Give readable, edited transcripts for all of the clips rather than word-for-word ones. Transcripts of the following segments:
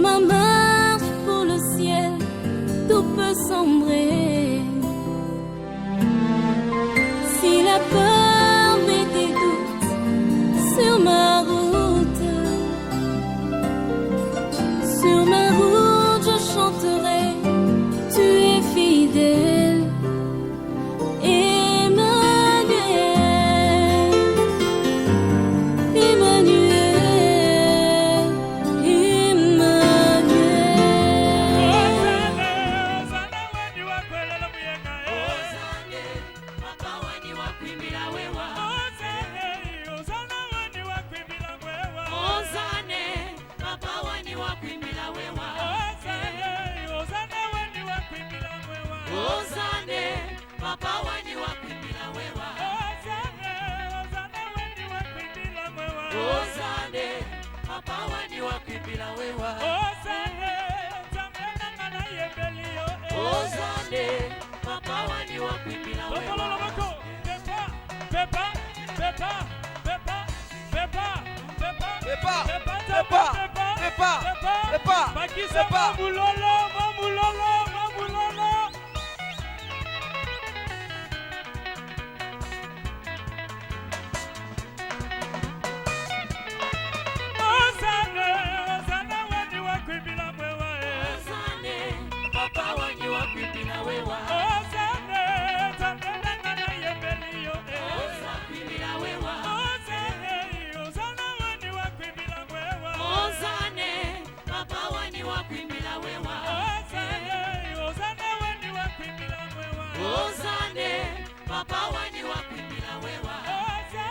ma marche pour le ciel, tout peut sombrer. Si la peur met des doutes sur ma route, je chanterai, tu es fidèle. Emmanuel, Emmanuel, Ozane, papa wani wakwimbila wewa. Ozane, papa wani wakwimbila wewa. Ozane, papa wani wakwimbila wewa. Papa wani wakwimbila wewa. Ozane, papa wani wakwimbila wewa. Ozane, papa wani wakwimbila wewa.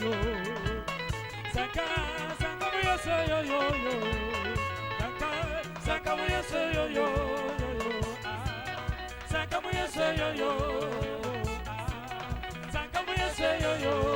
yo Saka saka yo so yo yo yo Saka saka yo so yo yo Saka yo so yo yo Saka yo so yo yo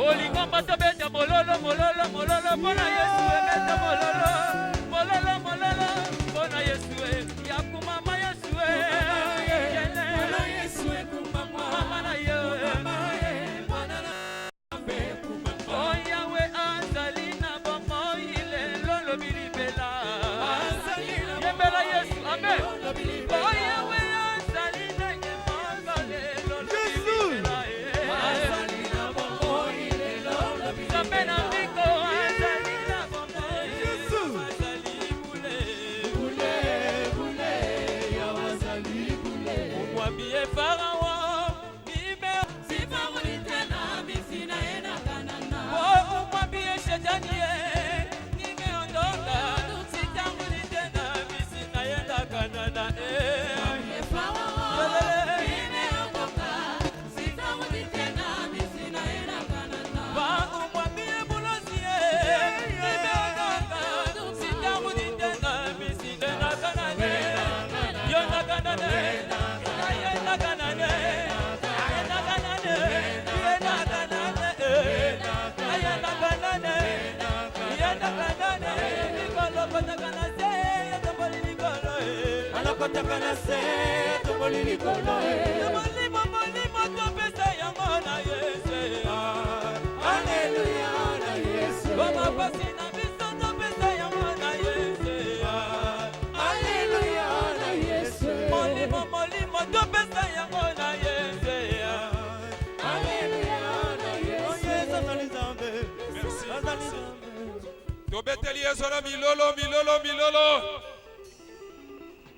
Olingomba tobeta mololo mololo mololo pona Yesu beta mololo mololo mololo pona Yesu yakumama Yesu pona Yesu kumama na yo pona na oh Yahweh azalina bomo ile lolo bilibela yembela Yesu amen oh Yahweh azalina yembala lolo bilibela Takana se to bolili kono molimo molimo to pesa yango na Yesu haleluya na Yesu baba pasi na biso to pesa yango na Yesu haleluya na Yesu molimo molimo to pesa yango na Yesu haleluya na Yesu Yesu nalizambe merci to beteli Yesu na milolo milolo milolo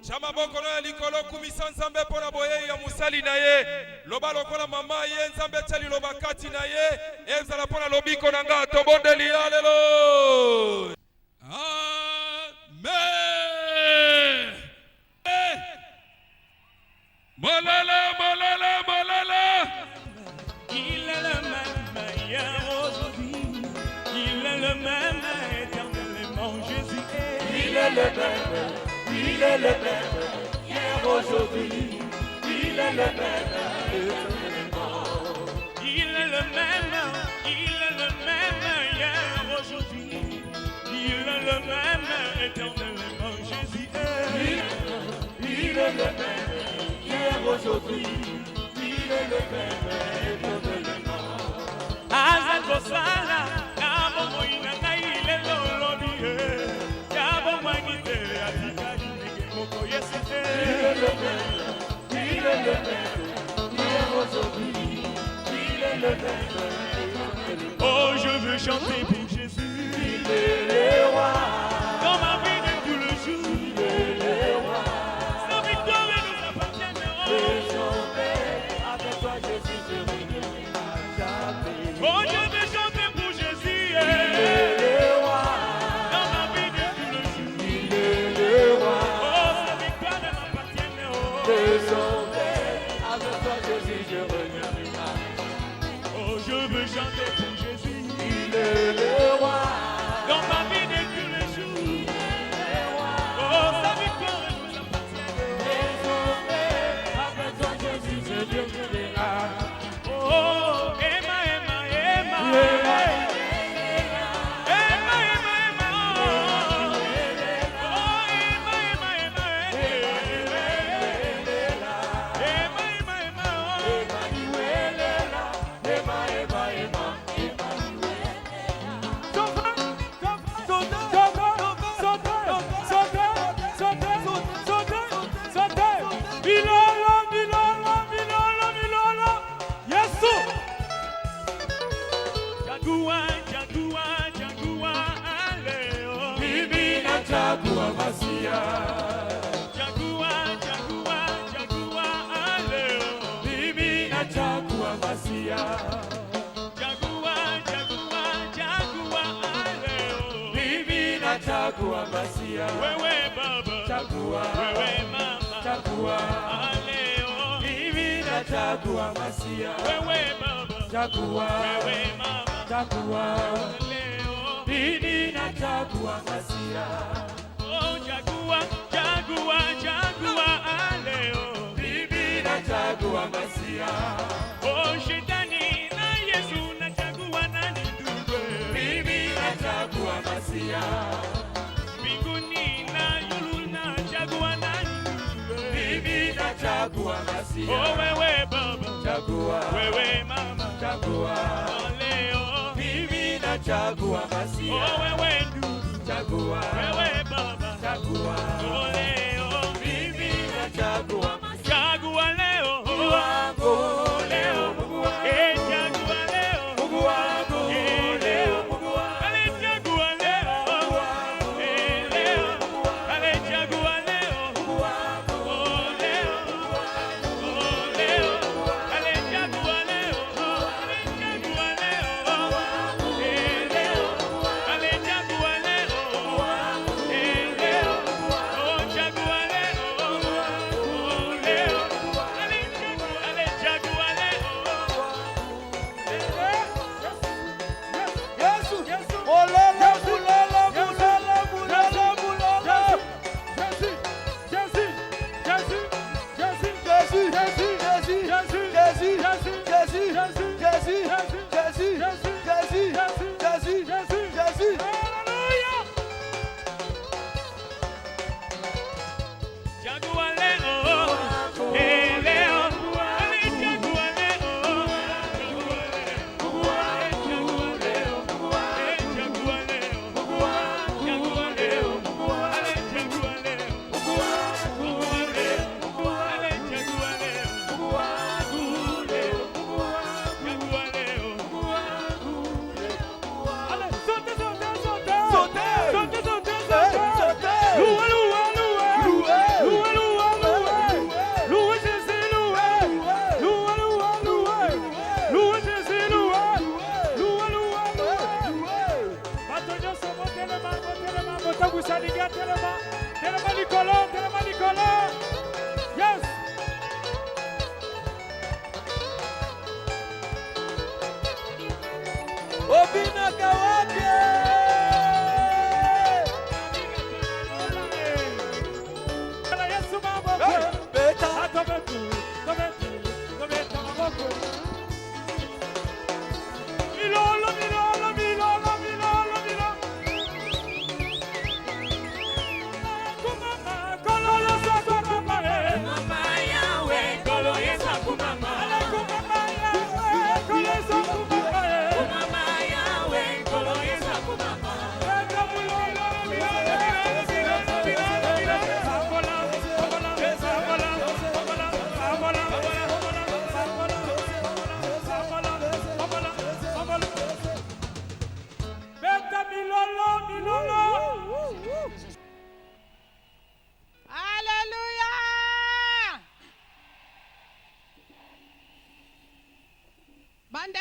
Chama boko na likolo kumisa nzambe pona boye ya musali na ye loba lokola mama ye nzambe teli loba kati na ye ezala pona lobiko na nga tobondeli haleluya amen molala molala molala il est le même hier aujourd'hui il est le même éternellement Jésus il est le même Il est le même, hier, aujourd'hui. Il est le même, éternellement. Il est le même, hier, aujourd'hui. Il est le même, éternellement. Jésus est. Il est le même, hier, aujourd'hui. Il est le même, éternellement. Azal Bosala, Namo Moina, il est l'Olobie. Yabo Manite, Atika, Moko, yes, Il est le même, il est le même, hier, aujourd'hui. Il est le même, éternellement. Oh, je veux chanter pour Jésus. Il est le roi. Dans ma vie de tous les jours. Il est le roi. Sa victoire nous appartient. Avec toi, Jésus, je régnerai à jamais. Oh, je veux chanter pour Jésus. Il est le roi. Dans ma vie de tous les jours. Il est le roi. Oh, sa victoire m'appartient. Désormais, avec toi, Jésus, je régnerai à jamais. Oh, je veux chanter pour Jésus. Il est le roi. Dans ma vie de tous les jours. Oh, sa victoire nous appartient. Désormais, avec toi, Jésus, je régnerai à jamais. Oh, Emma, Emma, Emma. Emma. Emma, Emma, Emma. Oh, Emma, Emma, Emma. Emma, Emma, Emma. Emmanuel est là. Emma, Emma, Emma. Jaguar, Jaguar, Jaguar, allez, oh. Bibi na chagua Masia. Jaguar, Jaguar, Jaguar, allez, oh. Bibi na chagua Masia. Jaguar, Jaguar, Jaguar, allez, oh. Bibi na chagua Masia. Wewe baba, Chagua. wewe mama, Chagua. allez, oh. Bibi na chagua Masia. Wewe baba, Chagua. wewe mama, Chagua. allez, oh. Bibi na chagua Masia. Oh, Jaguar, Jaguar, Jaguar, allez, oh. Bibi na chagua Masia. Oh, shetani na Yesu na chagua nani ndugu? Bibi na chagua Masia. Mbinguni na yulu na chagua nani ndugu? Bibi na chagua Masia. Oh, wewe baba, Chagua. wewe mama, Chagua. ole oh. Bibi na chagua Masia. Oh, wewe ndugu, Chagua. wewe baba, Chagua. ole oh. Bibi na chagua Masia. Chagua leo, Mungu wangu leo, Mungu wangu. eh, chagua leo, Mungu wangu eh, leo, Mungu wangu. ale chagua leo, Mungu wangu eh, leo, ale chagua leo, Mungu wangu. oh, leo, oh, leo, ale chagua leo, ale chagua leo, eh, leo, ale chagua leo, eh, leo, oh, chagua leo, oh, leo, ale chagua leo. Yesu, olele, bulele, bulele, bulele, bulele. Jésus, Jésus, Jésus, Jésus, Jésus, Jésus, Jésus, Jésus, Jésus, Jésus, Jésus, Jésus, Jésus, Jésus, Jésus, Jésus. Alléluia. Chagua leo, eh, leo, ale chagua leo, chagua leo, eh, chagua leo, chagua leo, ale chagua leo, chagua leo, ale chagua leo, chagua leo. Allez, sautez, sautez, sautez. Sautez, sautez, sautez. Louez, louez, louez. Louez, louez, louez. Louez Jésus, louez. Louez, louez, louez. Louez Jésus, louez. Louez, louez, louez. Batoyo somo telema, botabu saliga telema. Telema Nicola, telema Nicola. Yes. Obina Kawake.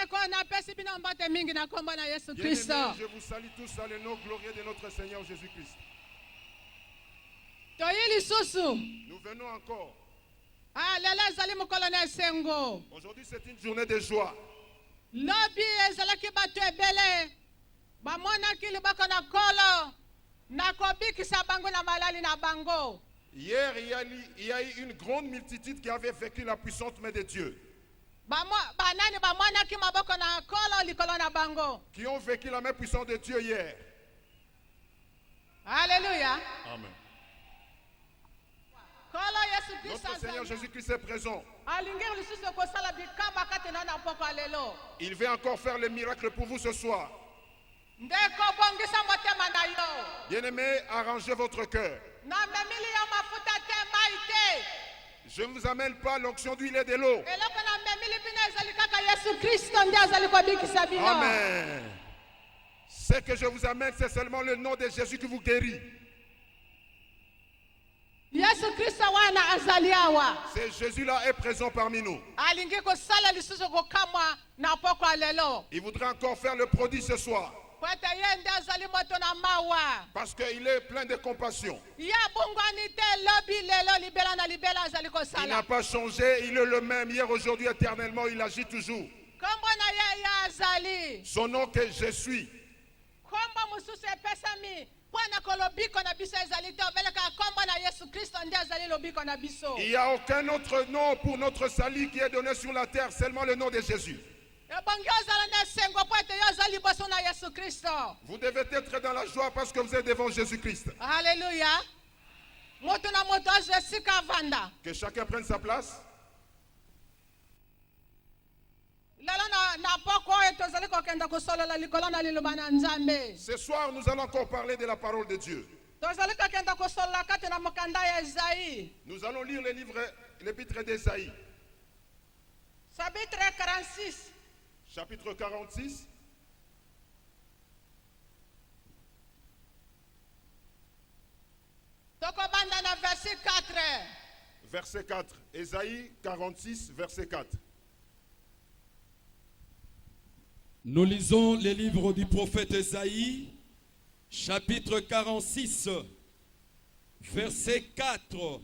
bandeko napesi bino mbote mingi na kombo na Yesu Bien-aimés, Kristo. je vous salue tous dans le nom glorieux de notre Seigneur Jésus-Christ. Toyi lisusu. Nous venons encore. Lelo ezali mokolo na esengo. Aujourd'hui, c'est une journée de joie. Lobi ezalaki bato ebele. Bamonaki liboko na kolo. Na kobikisa bango na malali na bango. Hier, il y a eu une grande multitude qui avait vécu la puissante main de Dieu. Banani bamonaki maboko na kolo likolo na bango. Qui ont vécu la main puissante de Dieu hier. Alléluia. Amen. Kolo Yesu Kristo Notre Seigneur azali. Jésus-Christ est présent. Alingi lisusu kosala bikamba kati na poko lelo. Il veut encore faire le miracle pour vous ce soir. Ndeko bongisa motema na yo. Bien-aimés, arrangez votre cœur. Na memili yo mafuta te maite. Je ne vous amène pas l'onction d'huile et de l'eau. Eloko na memili bino ezali kaka Yesu Kristo ndiye azali kobikisa bino. Amen. Ce que je vous amène, c'est seulement le nom de Jésus qui vous guérit. Yesu Kristo wana azali awa. C'est Jésus-là est présent parmi nous. Alingi kosala lisusu kokamwa na poko lelo. Il voudrait encore faire le prodige ce soir. Kwete yende azali moto na mawa. Parce qu'il est plein de compassion. Ya bungwani te lobi lelo libela na libela azali Il n'a kosala. pas changé, il est le même hier, aujourd'hui, éternellement, il agit toujours. Kombo na ye ya azali. Son nom que je suis. Kombo mususu epesami. Pwana kolobiko na biso ezali te obeleka kombo na Yesu Kristo ndiye azali lobiko na biso. Il n'y a aucun autre nom pour notre salut qui est donné sur la terre, seulement le nom de Jésus. Ebongi ozala na sengo po ete yo ozali liboso na Yesu Kristo. Vous devez être dans la joie parce que vous êtes devant Jésus-Christ. Alléluia. Moto na moto azwe sika vanda. Que chacun prenne sa place. Lelo na poko oyo tozali kokenda kosolola likolo na liloba na Nzambe. Ce soir, nous allons encore parler de la parole de Dieu. Tozali kokenda kosolola kati na mokanda ya Esaïe. Nous allons lire l'épître d'Ésaïe, Chapitre 46. chapitre 46. Tokobanda na verset 4. Verset 4. Ésaïe 46, verset 4. Nous lisons les livres du prophète Ésaïe, chapitre 46, verset 4.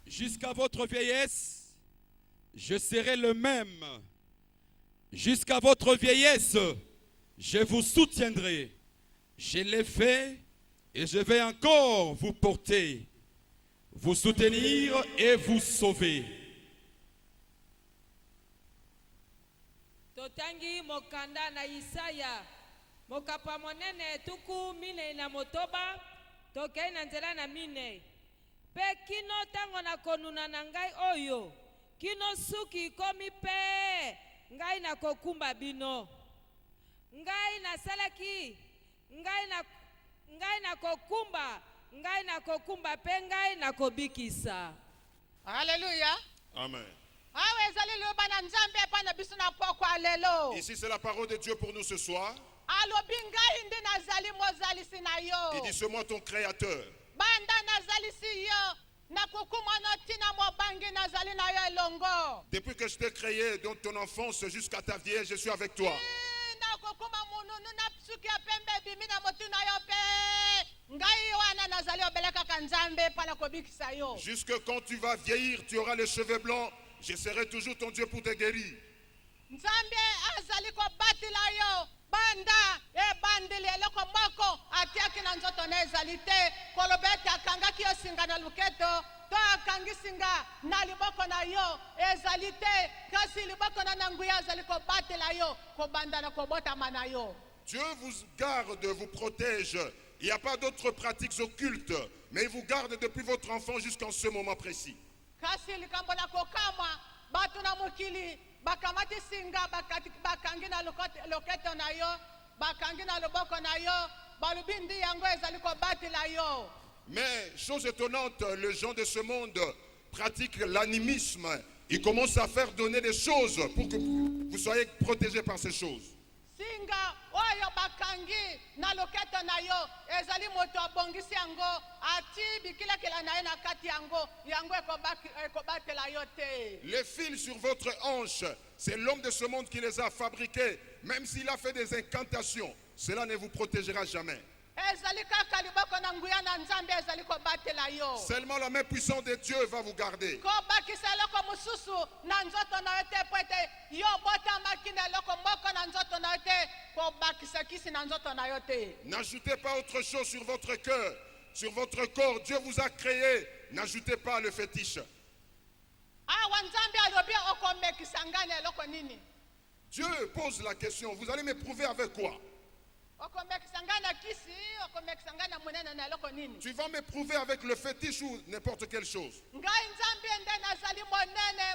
Jusqu'à votre vieillesse, je serai le même. Jusqu'à votre vieillesse, je vous soutiendrai. Je l'ai fait et je vais encore vous porter, vous soutenir et vous sauver. Totangi mokanda na Isaya mokapa monene tuku mine na motoba tokei na nzela na mine pe kino tango na konuna na ngai oyo kino suki komi pe ngai na kokumba bino ngai na salaki ngai na kokumba pe ngai na kobikisa. Alléluia. Amen. Awe ezali liloba na Nzambe pa na biso na poko lelo. Ici, c'est la parole de Dieu pour nous ce soir. Alobi ngai ndi nazali mozalisi na yo. Il dit, c'est moi ton créateur. Banda nazalisi yo. Na kukuma no tina mobangi nazali na yo elongo. Depuis que je t'ai créé dans ton enfance jusqu'à ta vieillesse, je suis avec toi. Na kukuma mununu na psuki ya pembe bimi na motu na yo pe. Ngai wana nazali obeleka ka Nzambe pa na kobikisa yo. Jusque quand tu vas vieillir, tu auras les cheveux blancs. Je serai toujours ton Dieu pour te guérir. Nzambe azali ko batila yo. Banda bandili eloko moko atiaki na nzoto na ezali te kolobete akangaki yo singa na luketo to akangi singa na liboko na yo ezali te kasi liboko na nanguya azali ko batela yo ko banda na kobotama na yo. Dieu vous garde, vous protège. Il n'y a pas d'autres pratiques occultes, mais il vous garde depuis votre enfant jusqu'en ce moment précis. Kasi likambo na kokama batu na mukili bakamati singa bakangi na loketo na yo bakangi na loboko na yo balubindi yango ezali ko batela yo. Mais, chose étonnante, les gens de ce monde pratiquent l'animisme. Ils commencent à faire donner des choses pour que vous soyez protégés par ces choses. Singa oyo bakangi na loketo na yo ezali moto abongisi yango ati bikilakila na ye na kati yango yango ekobatela yo te. Les fils sur votre hanche, c'est l'homme de ce monde qui les a fabriqués. Même s'il a fait des incantations, cela ne vous protégera jamais. ezali kaka liboko na nguya na nzambe ezali kobatela yo. Seulement la main puissante de Dieu va vous garder. kobakisa eloko mosusu na nzoto na yo te po ete yo botamaki na eloko moko na nzoto na yo te kobakisa kisi na nzoto na yo te. N'ajoutez pas autre chose sur votre cœur, sur votre corps. Dieu vous a créé. N'ajoutez pas le fétiche. awa nzambe alobi okomekisa ngani eloko nini. Dieu pose la question, vous allez m'éprouver avec quoi? okomekisa ngani na kisi okomekisa ngani na monene na eloko nini. Tu vas m'éprouver avec le fétiche ou n'importe quelle chose. ngai nzambe nde nazali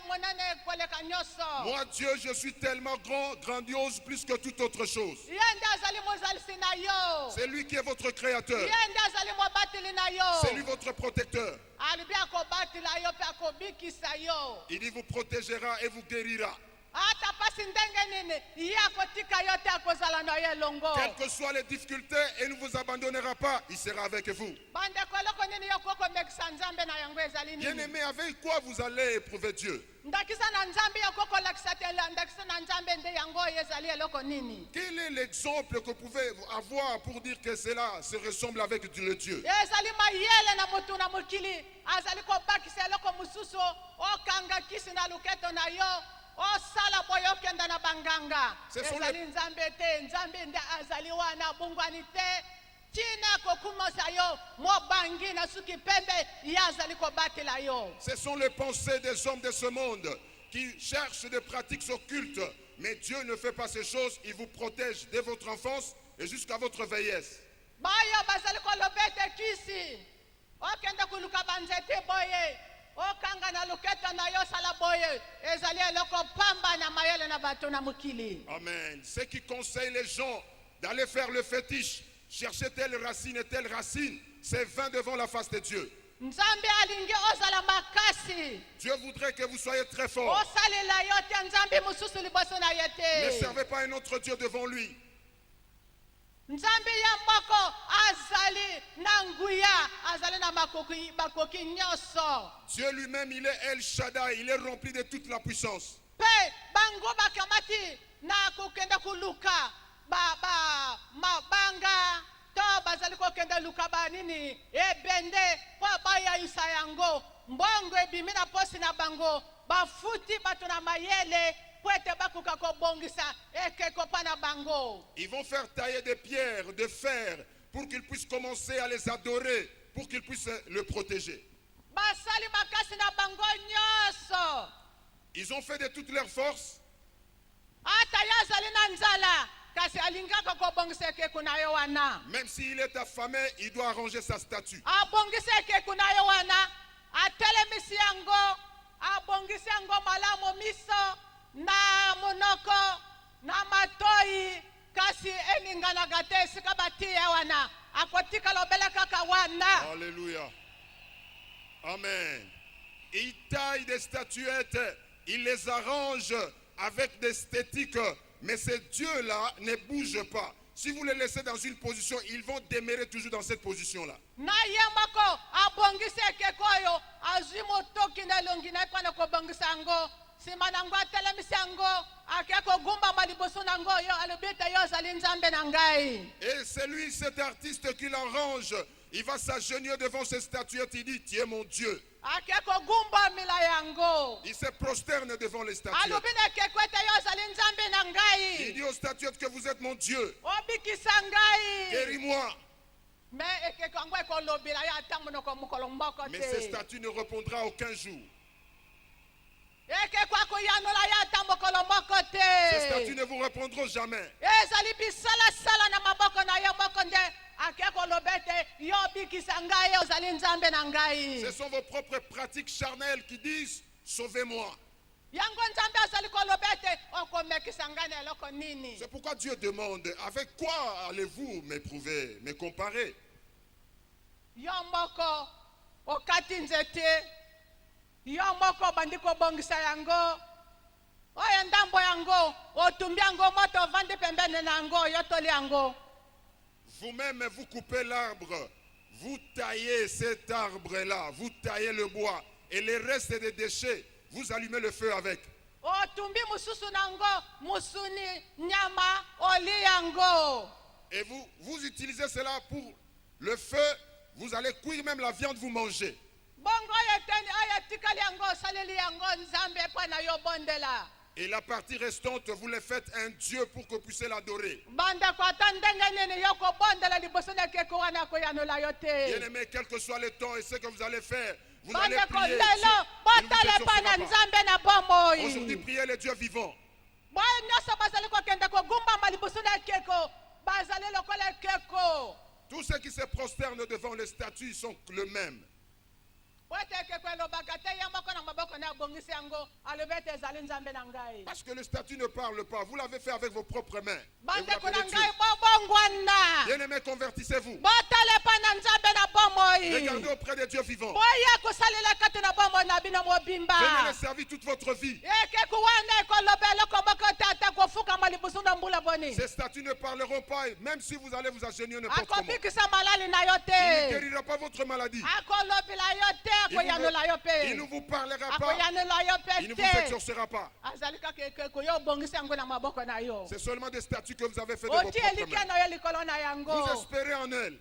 monene koleka nyonso. Moi, Dieu, je suis tellement grand, grandiose, plus que toute autre chose. ye nde azali mozalisi na yo. C'est lui qui est votre créateur. ye nde azali mobateli na yo. C'est lui votre protecteur. alibi akobatela yo mpe akobikisa yo. Il dit vous protégera et vous guérira. ata pasi ndenge nini ye akotika yo te akozala na yo elongo. Quelles que soient les difficultés, il ne vous abandonnera pas. Il sera avec vous. bandeko eloko nini yo kokomekisa nzambe na yango ezali Bien nini. aimé, avec quoi vous allez éprouver Dieu? ndakisa na nzambe yo kokolakisa te ndakisa na nzambe nde yango oyo ezali eloko nini. Quel est l'exemple que vous pouvez avoir pour dire que cela se ressemble avec le Dieu? ezali mayele na motu na mokili azali kobakisa eloko mosusu okanga kisi na loketo na yo osala boye okenda na banganga. ezali nzambe te nzambe nde azali wana bungwani te tina kokumosa yo mobangi na suki pembe ye azali kobatela yo. Ce sont les pensées des hommes de ce monde qui cherchent des pratiques occultes. Mais Dieu ne fait pas ces choses. Il vous protège dès votre enfance et jusqu'à votre vieillesse. bayo bazali kolobete kisi okenda kuluka banzete boye okanga na loketo na yo sala boye ezali eloko pamba na mayele na bato na mokili. Amen. Ceux qui conseillent les gens d'aller faire le fétiche, chercher telle racine et telle racine, c'est vain devant la face de Dieu. nzambe alingi ozala makasi. Dieu voudrait que vous soyez très forts. osalela yo te nzambe mosusu liboso na ye Ne te. servez pas un autre Dieu devant lui. nzambe ya moko azali na nguya azali na bakoki nyonso. Dieu lui-même, il est El Shaddai, il est rempli de toute la puissance. mpe bango bakamati na kokenda kuluka mabanga to bazali kokenda luka banini ebende po bayayisa yango mbongo ebimi na posi na bango bafuti bato na mayele po ete bakoka kobongisa ekeko mpa na bango. Ils vont faire tailler des pierres, de fer, pour qu'ils puissent commencer à les adorer, pour qu'ils puissent le protéger. basali makasi na bango nyonso. Ils ont fait de toutes leurs forces. ata ye azali na nzala kasi alingaka kobongisa ekeko na yo wana. Même s'il est affamé, il doit arranger sa statue. abongisa ekeko na yo wana atelemisi yango abongisi yango malamu miso na monoko na matoi kasi eninganaka te esika batia wana akotika lobele kaka wana. Alléluia. Amen. Il taille des statuettes, il les arrange avec des esthétiques, mais ces dieux-là ne bougent pas. Si vous les laissez dans une position, ils vont demeurer toujours dans cette position-là. na ye moko abongisi ekeko oyo azwi motoki na elongi na ye mpo na kobongisa yango nsima na yango atelemisi yango ake kogumbama liboso na yango oyo alobi ete yo ozali nzambe na ngai. Et c'est lui, cet artiste, qui l'arrange. Il va s'agenouiller devant ces statuettes, il dit, tu es mon Dieu. ake kogumbamela yango Il se prosterne devant les statuettes. alobi na ekeko ete yo ozali nzambe na Il ngai dit aux statuettes que vous êtes mon Dieu. obikisa ngai. Guéris-moi. me ekeko yango ekolobela ye ata monoko mokolo moko Mais ces te. statues ne répondront aucun jour. ekeko akoyanola ye ata mokolo moko Ces statues te. ne vous répondront jamais. ezali bisalasala na maboko na yo moko nde ake koloba ete yo obikisa ngai ozali nzambe na ngai. Ce sont vos propres pratiques charnelles qui disent, sauvez-moi. yango nzambe azali koloba ete okomekisa ngai na eloko nini. C'est pourquoi Dieu demande, avec quoi allez-vous m'éprouver, me comparer? yo moko okati nzete yo moko obandi kobongisa yango oyo ndambo yango otumbi yango moto ovandi pembeni na yango yotoli yango. Vous-même, vous coupez l'arbre, vous taillez cet arbre-là, vous taillez le bois, et les restes des déchets, vous allumez le feu avec. Otumbi mususu nango musuni nyama oli yango. Et vous utilisez cela pour le feu, vous allez cuire même la viande, vous mangez. Bongo yeteni ayatikali yango saleli yango nzambe pa na yo bondela. Et la partie restante, vous les faites un Dieu pour que vous puissiez l'adorer. Banda kwa tandenge nene yoko bondela liboso na keko wana ko yanola yote. Bien-aimés, quel que soit le temps et ce que vous allez faire, vous allez Banda ko prier. lelo Dieu. Il ne vous botale pa na exaucera pas. nzambe na bomoi. Aujourd'hui, priez le Dieu vivant. Boy nyoso bazali ko kenda ko gumba maliboso na keko bazali lokola keko. Tous ceux qui se prosternent devant les statues sont le même. Parce que le statut ne parle pas. Vous l'avez fait avec vos propres mains. Et vous l'appelez Dieu. Bien-aimés, convertissez-vous. Regardez auprès des dieux vivants. Venez les servir toute votre vie. Ces statues ne parleront pas, même si vous allez vous agenouiller n'importe comment. Il ne guérira pas votre maladie. Il ne vous parlera pas. Il ne vous exaucera pas. C'est seulement des statues que vous avez fait de vos propres mains. Vous espérez en elle.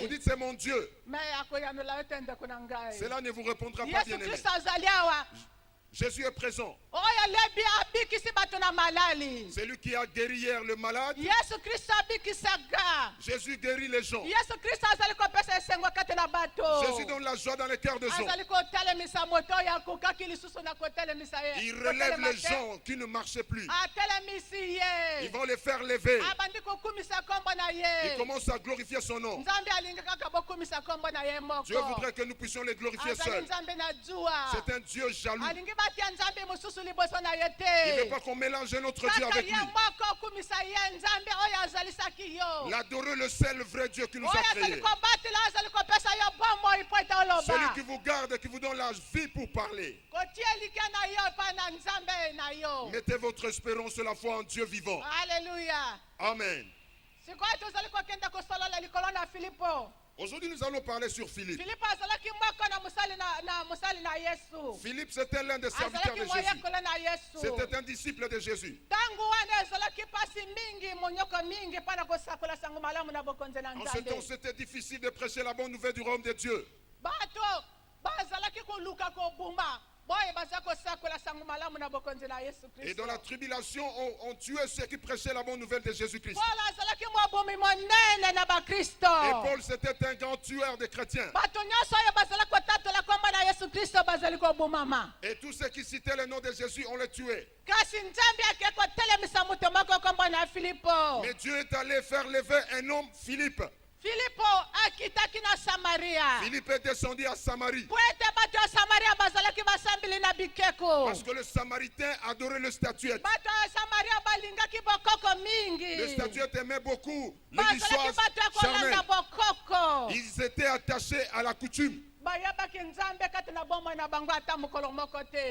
Vous dites c'est mon Dieu. Cela ne vous répondra pas, bien-aimé. Jésus est présent. C'est lui qui a guéri hier le malade. Jésus guérit les gens. Jésus donne la joie dans les cœurs des gens. Il relève les gens qui ne marchaient plus. Ils vont les faire lever. Il commence à glorifier son nom. Dieu voudrait que nous puissions les glorifier seuls. C'est un Dieu jaloux. Il ne veut pas qu'on mélange notre Dieu avec lui. L'adorer le seul vrai Dieu qui nous a créés. Celui qui vous garde, qui vous donne la vie pour parler. Mettez votre espérance et la foi en Dieu vivant. Alléluia. Amen. Aujourd'hui, nous allons parler sur Philippe. Philippe, c'était l'un des serviteurs de Jésus. C'était un disciple de Jésus. En ce temps, c'était difficile de prêcher la bonne nouvelle du royaume de Dieu. Et dans la tribulation, on tuait ceux qui prêchaient la bonne nouvelle de Jésus-Christ. Et Paul, c'était un grand tueur de chrétiens. Et tous ceux qui citaient le nom de Jésus, on les tuait. Mais Dieu est allé faire lever un homme, Philippe. Philippe est descendu à Samarie. Parce que le Samaritain adorait le statuette. Le statuette aimait beaucoup l'église charnelle. Ils étaient attachés à la coutume.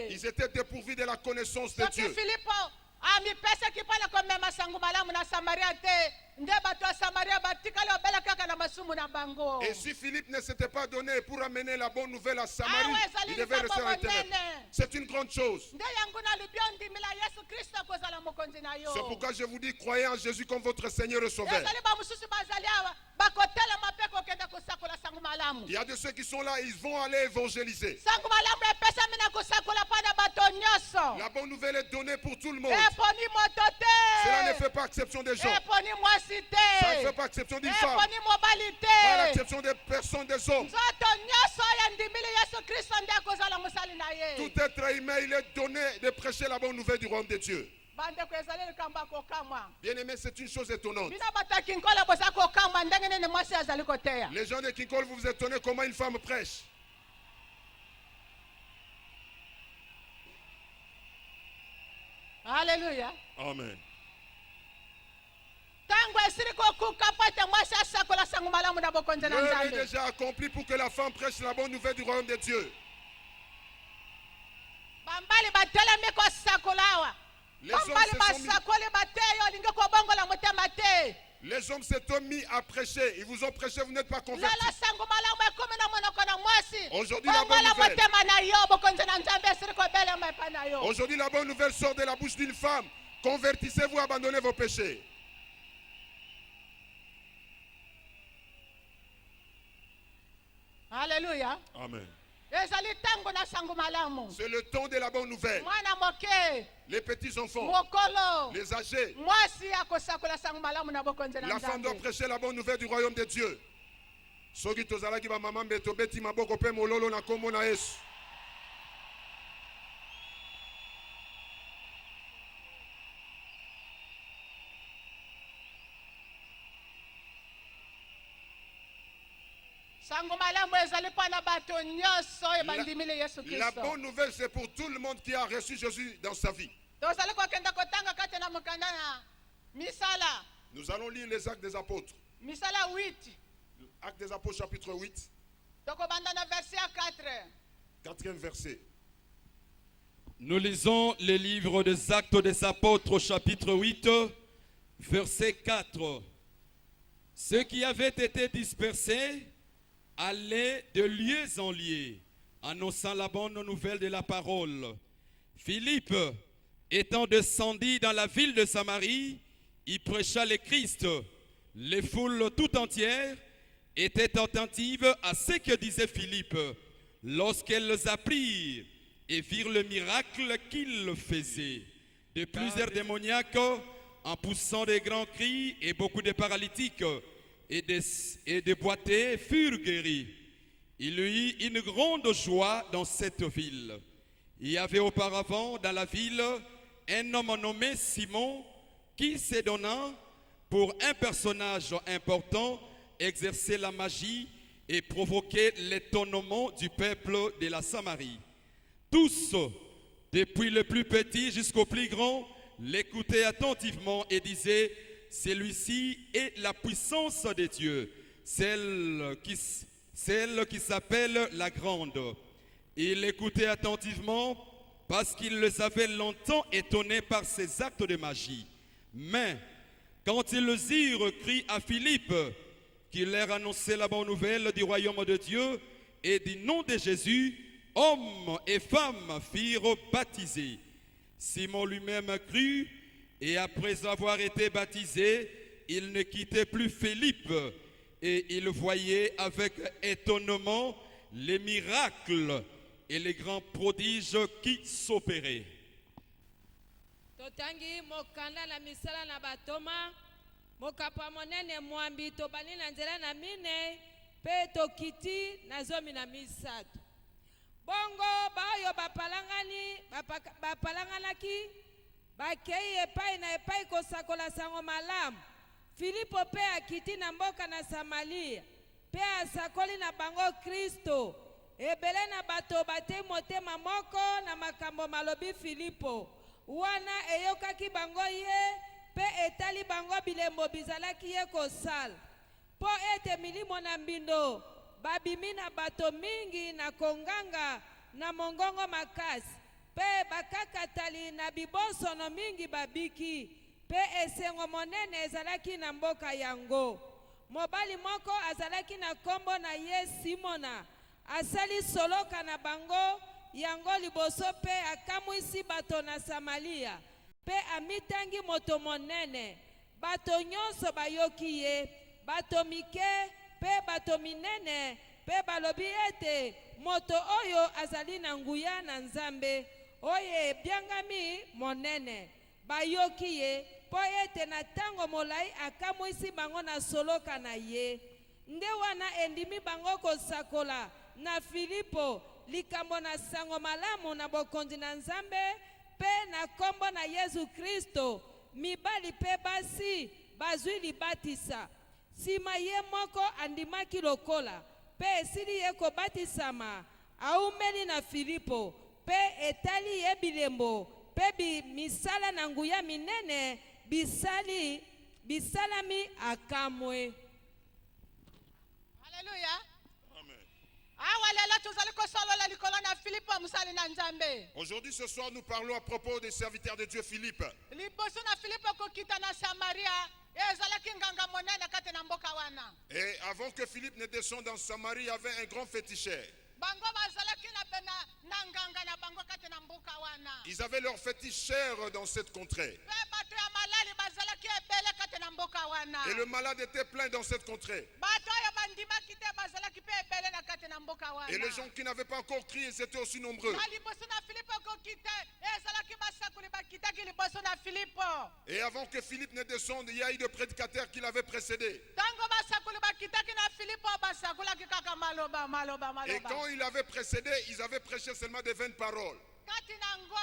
Ils étaient dépourvus de la connaissance de Dieu. Et si Philippe ne s'était pas donné pour amener la bonne nouvelle à Samarie, il devait rester à terre. C'est une grande chose. C'est pourquoi je vous dis, croyez en Jésus comme votre Seigneur et Sauveur. Il y a de ceux qui sont là, ils vont aller évangéliser. La bonne nouvelle est donnée pour tout le monde. Cela ne fait pas exception des gens. Ça ne fait pas exception d'une femme. Pas l'exception des personnes, des hommes. Tout être humain, il est donné de prêcher la bonne nouvelle du royaume de Dieu. Bien aimé, c'est une chose étonnante. Les gens de Kinkol, vous vous étonnez comment une femme prêche. Alléluia. Amen. L'heure est déjà accomplie pour que la femme prêche la bonne nouvelle du royaume de Dieu. bambali batelemi kosakolawa Les hommes bambali se sont mis- basakoli bateyo olingi kobongola motema te Les hommes s'étaient mis à prêcher. Ils vous ont prêché, vous n'êtes pas convertis. lelo sango malamu ekumi na monoko na mwasi Aujourd'hui, la bonne bongola nouvelle. motema na yo bokonzi na nzambe esili kobelema epai na yo Aujourd'hui, la bonne nouvelle sort de la bouche d'une femme. Convertissez-vous, abandonnez vos péchés. haleluya Amen. ezali ntango na sango malamu C'est le temps de la bonne nouvelle. mwana moke Les petits enfants, mokolo les âgés, mwasi akosakola sango malamu na bokonzi na la femme doit nzambe prêcher la bonne nouvelle du royaume de Dieu. Soki tozalaki ba mama mbeto beti maboko pe mololo na kombo na Yesu. sango malamu ezali mpo na bato nyonso oyo bandimile yesu La kristo bonne nouvelle, c'est pour tout le monde qui a reçu Jésus dans sa vie. tozali kokenda kotanga kati na mokanda na misala Nous allons lire les actes des apôtres. misala 8 Actes des apôtres, chapitre 8, tokobanda na verset ya 4 4e verset. Nous lisons les livres des Actes des Apôtres, chapitre 8, verset 4. Ceux qui avaient été dispersés allaient de lieu en lieu, annonçant la bonne nouvelle de la parole. Philippe, étant descendu dans la ville de Samarie, y prêcha le Christ. Les foules tout entières étaient attentives à ce que disait Philippe lorsqu'elles apprirent et virent le miracle qu'il faisait. De plusieurs démoniaques, en poussant des grands cris, et beaucoup de paralytiques et de boiteux furent guéris. Il y eut une grande joie dans cette ville. Il y avait auparavant dans la ville un homme nommé Simon qui se donna pour un personnage important exercer la magie et provoquer l'étonnement du peuple de la Samarie. Tous, depuis le plus petit jusqu'au plus grand, l'écoutaient attentivement et disaient: celui-ci est la puissance de Dieu, celle qui s'appelle la grande. Ils l'écoutaient attentivement parce qu'ils les avaient longtemps étonnés par ses actes de magie. Mais quand ils eurent crié à Philippe qu'il leur annonçait la bonne nouvelle du royaume de Dieu et du nom de Jésus, hommes et femmes furent baptisés. Simon lui-même crut, et après avoir été baptisé, il ne quittait plus Philippe, et il voyait avec étonnement les miracles et les grands prodiges qui s'opéraient. totangi mokanda na misala na batoma mokapa monene mwambi tobali na nzela na mine mpe tokiti na zomi na misato bongo baoyo bapalanganaki bakei epai na epai kosakola sango malamu filipo mpe akiti na mboka na samaria mpe asakoli na bango kristo ebele na bato batei motema moko na makambo malobi filipo wana eyokaki bango ye mpe etali bango bilembo bizalaki ye kosala mpo ete milimo na mbindo babimi na bato mingi na konganga na mongongo makasi mpe bakakatali na bibosono mingi babiki mpe esengo monene ezalaki na mboka yango mobali moko azalaki na kombo na ye simona asali soloka na bango yango liboso mpe akamwisi bato na samaria mpe amitangi moto monene bato nyonso bayoki ye bato mike mpe bato minene mpe balobi ete moto oyo azali na nguya na nzambe oyo ebyangami monene bayoki ye mpo ete na ntango molai akamwisi bango na soloka na ye nde wana endimi bango kosakola na filipo likambo na sango malamu na bokonzi na nzambe mpe na kombo na yesu kristo mibali mpe basi bazwi libatisa nsima ye moko andimaki lokola mpe esili ye kobatisama aumeli na filipo mpe etali ye bilembo mpe misala na nguya minene bisalami akamwe. haleluya awa lelo tozali kosolola likolo na filipo mosali na na nzambe. Aujourd'hui, ce soir, nous parlons à propos des serviteurs de Dieu Philippe. Liboso na Filipo kokita na Samaria, ezalaki nganga monene kati na mboka wana. Et avant que Philippe ne descende en Samarie, il y avait un grand féticheur. Bango bazalaki na nganga na bango kati na mboka wana. Ils avaient leur féticheur dans cette contrée. Pe bato ya malali bazalaki ebele kati na mboka wana. Et le malade était plein dans cette contrée. Bato ya bandimaki te bazalaki pe ebele na kati na mboka wana. Et les gens qui n'avaient pas encore crié, ils étaient aussi nombreux. Na liboso na Filipo kokita, ezalaki basakuli bakitaki liboso na Filipo. Et avant que Philippe ne descende, il y a eu des prédicateurs qui l'avaient précédé. Tango basakuli bakitaki na Filipo basakulaki kaka maloba. Et quand il avait précédé, ils avaient prêché seulement des vaines paroles. Kati nango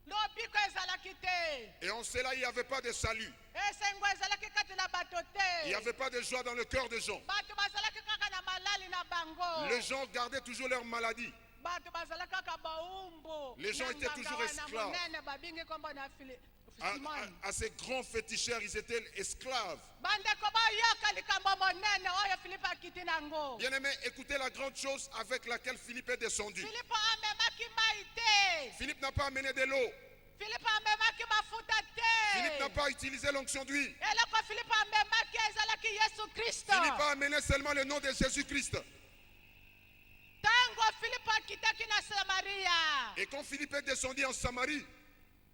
lobiko ezalaki te. Et en cela, il n'y avait pas de salut. Esengo ezalaki kati na bato Il n'y te. avait pas de joie dans le cœur des gens. Bato bazalaki kaka na malali na bango. Les gens gardaient toujours leur maladie. Bato bazalaki kaka baumbu. Les gens étaient toujours esclaves. Monene babingi kombo na Simoni. À ces grands féticheurs, ils étaient esclaves. Bandeko bayoka likambo monene oyo Filipo akiti nango. Bien aimé, écoutez la grande chose avec laquelle Philippe est descendu. Filipo amemaki mai te. Philippe n'a pas amené de l'eau. Filipo amemaki mafuta Philippe n'a te. pas utilisé l'onction d'huile. Eloko Filipo amemaki ezalaki Yesu Kristo. Philippe a amené seulement le nom de Jésus-Christ. Tango Filipo akitaki na Samaria. Et quand Philippe est descendu en Samarie,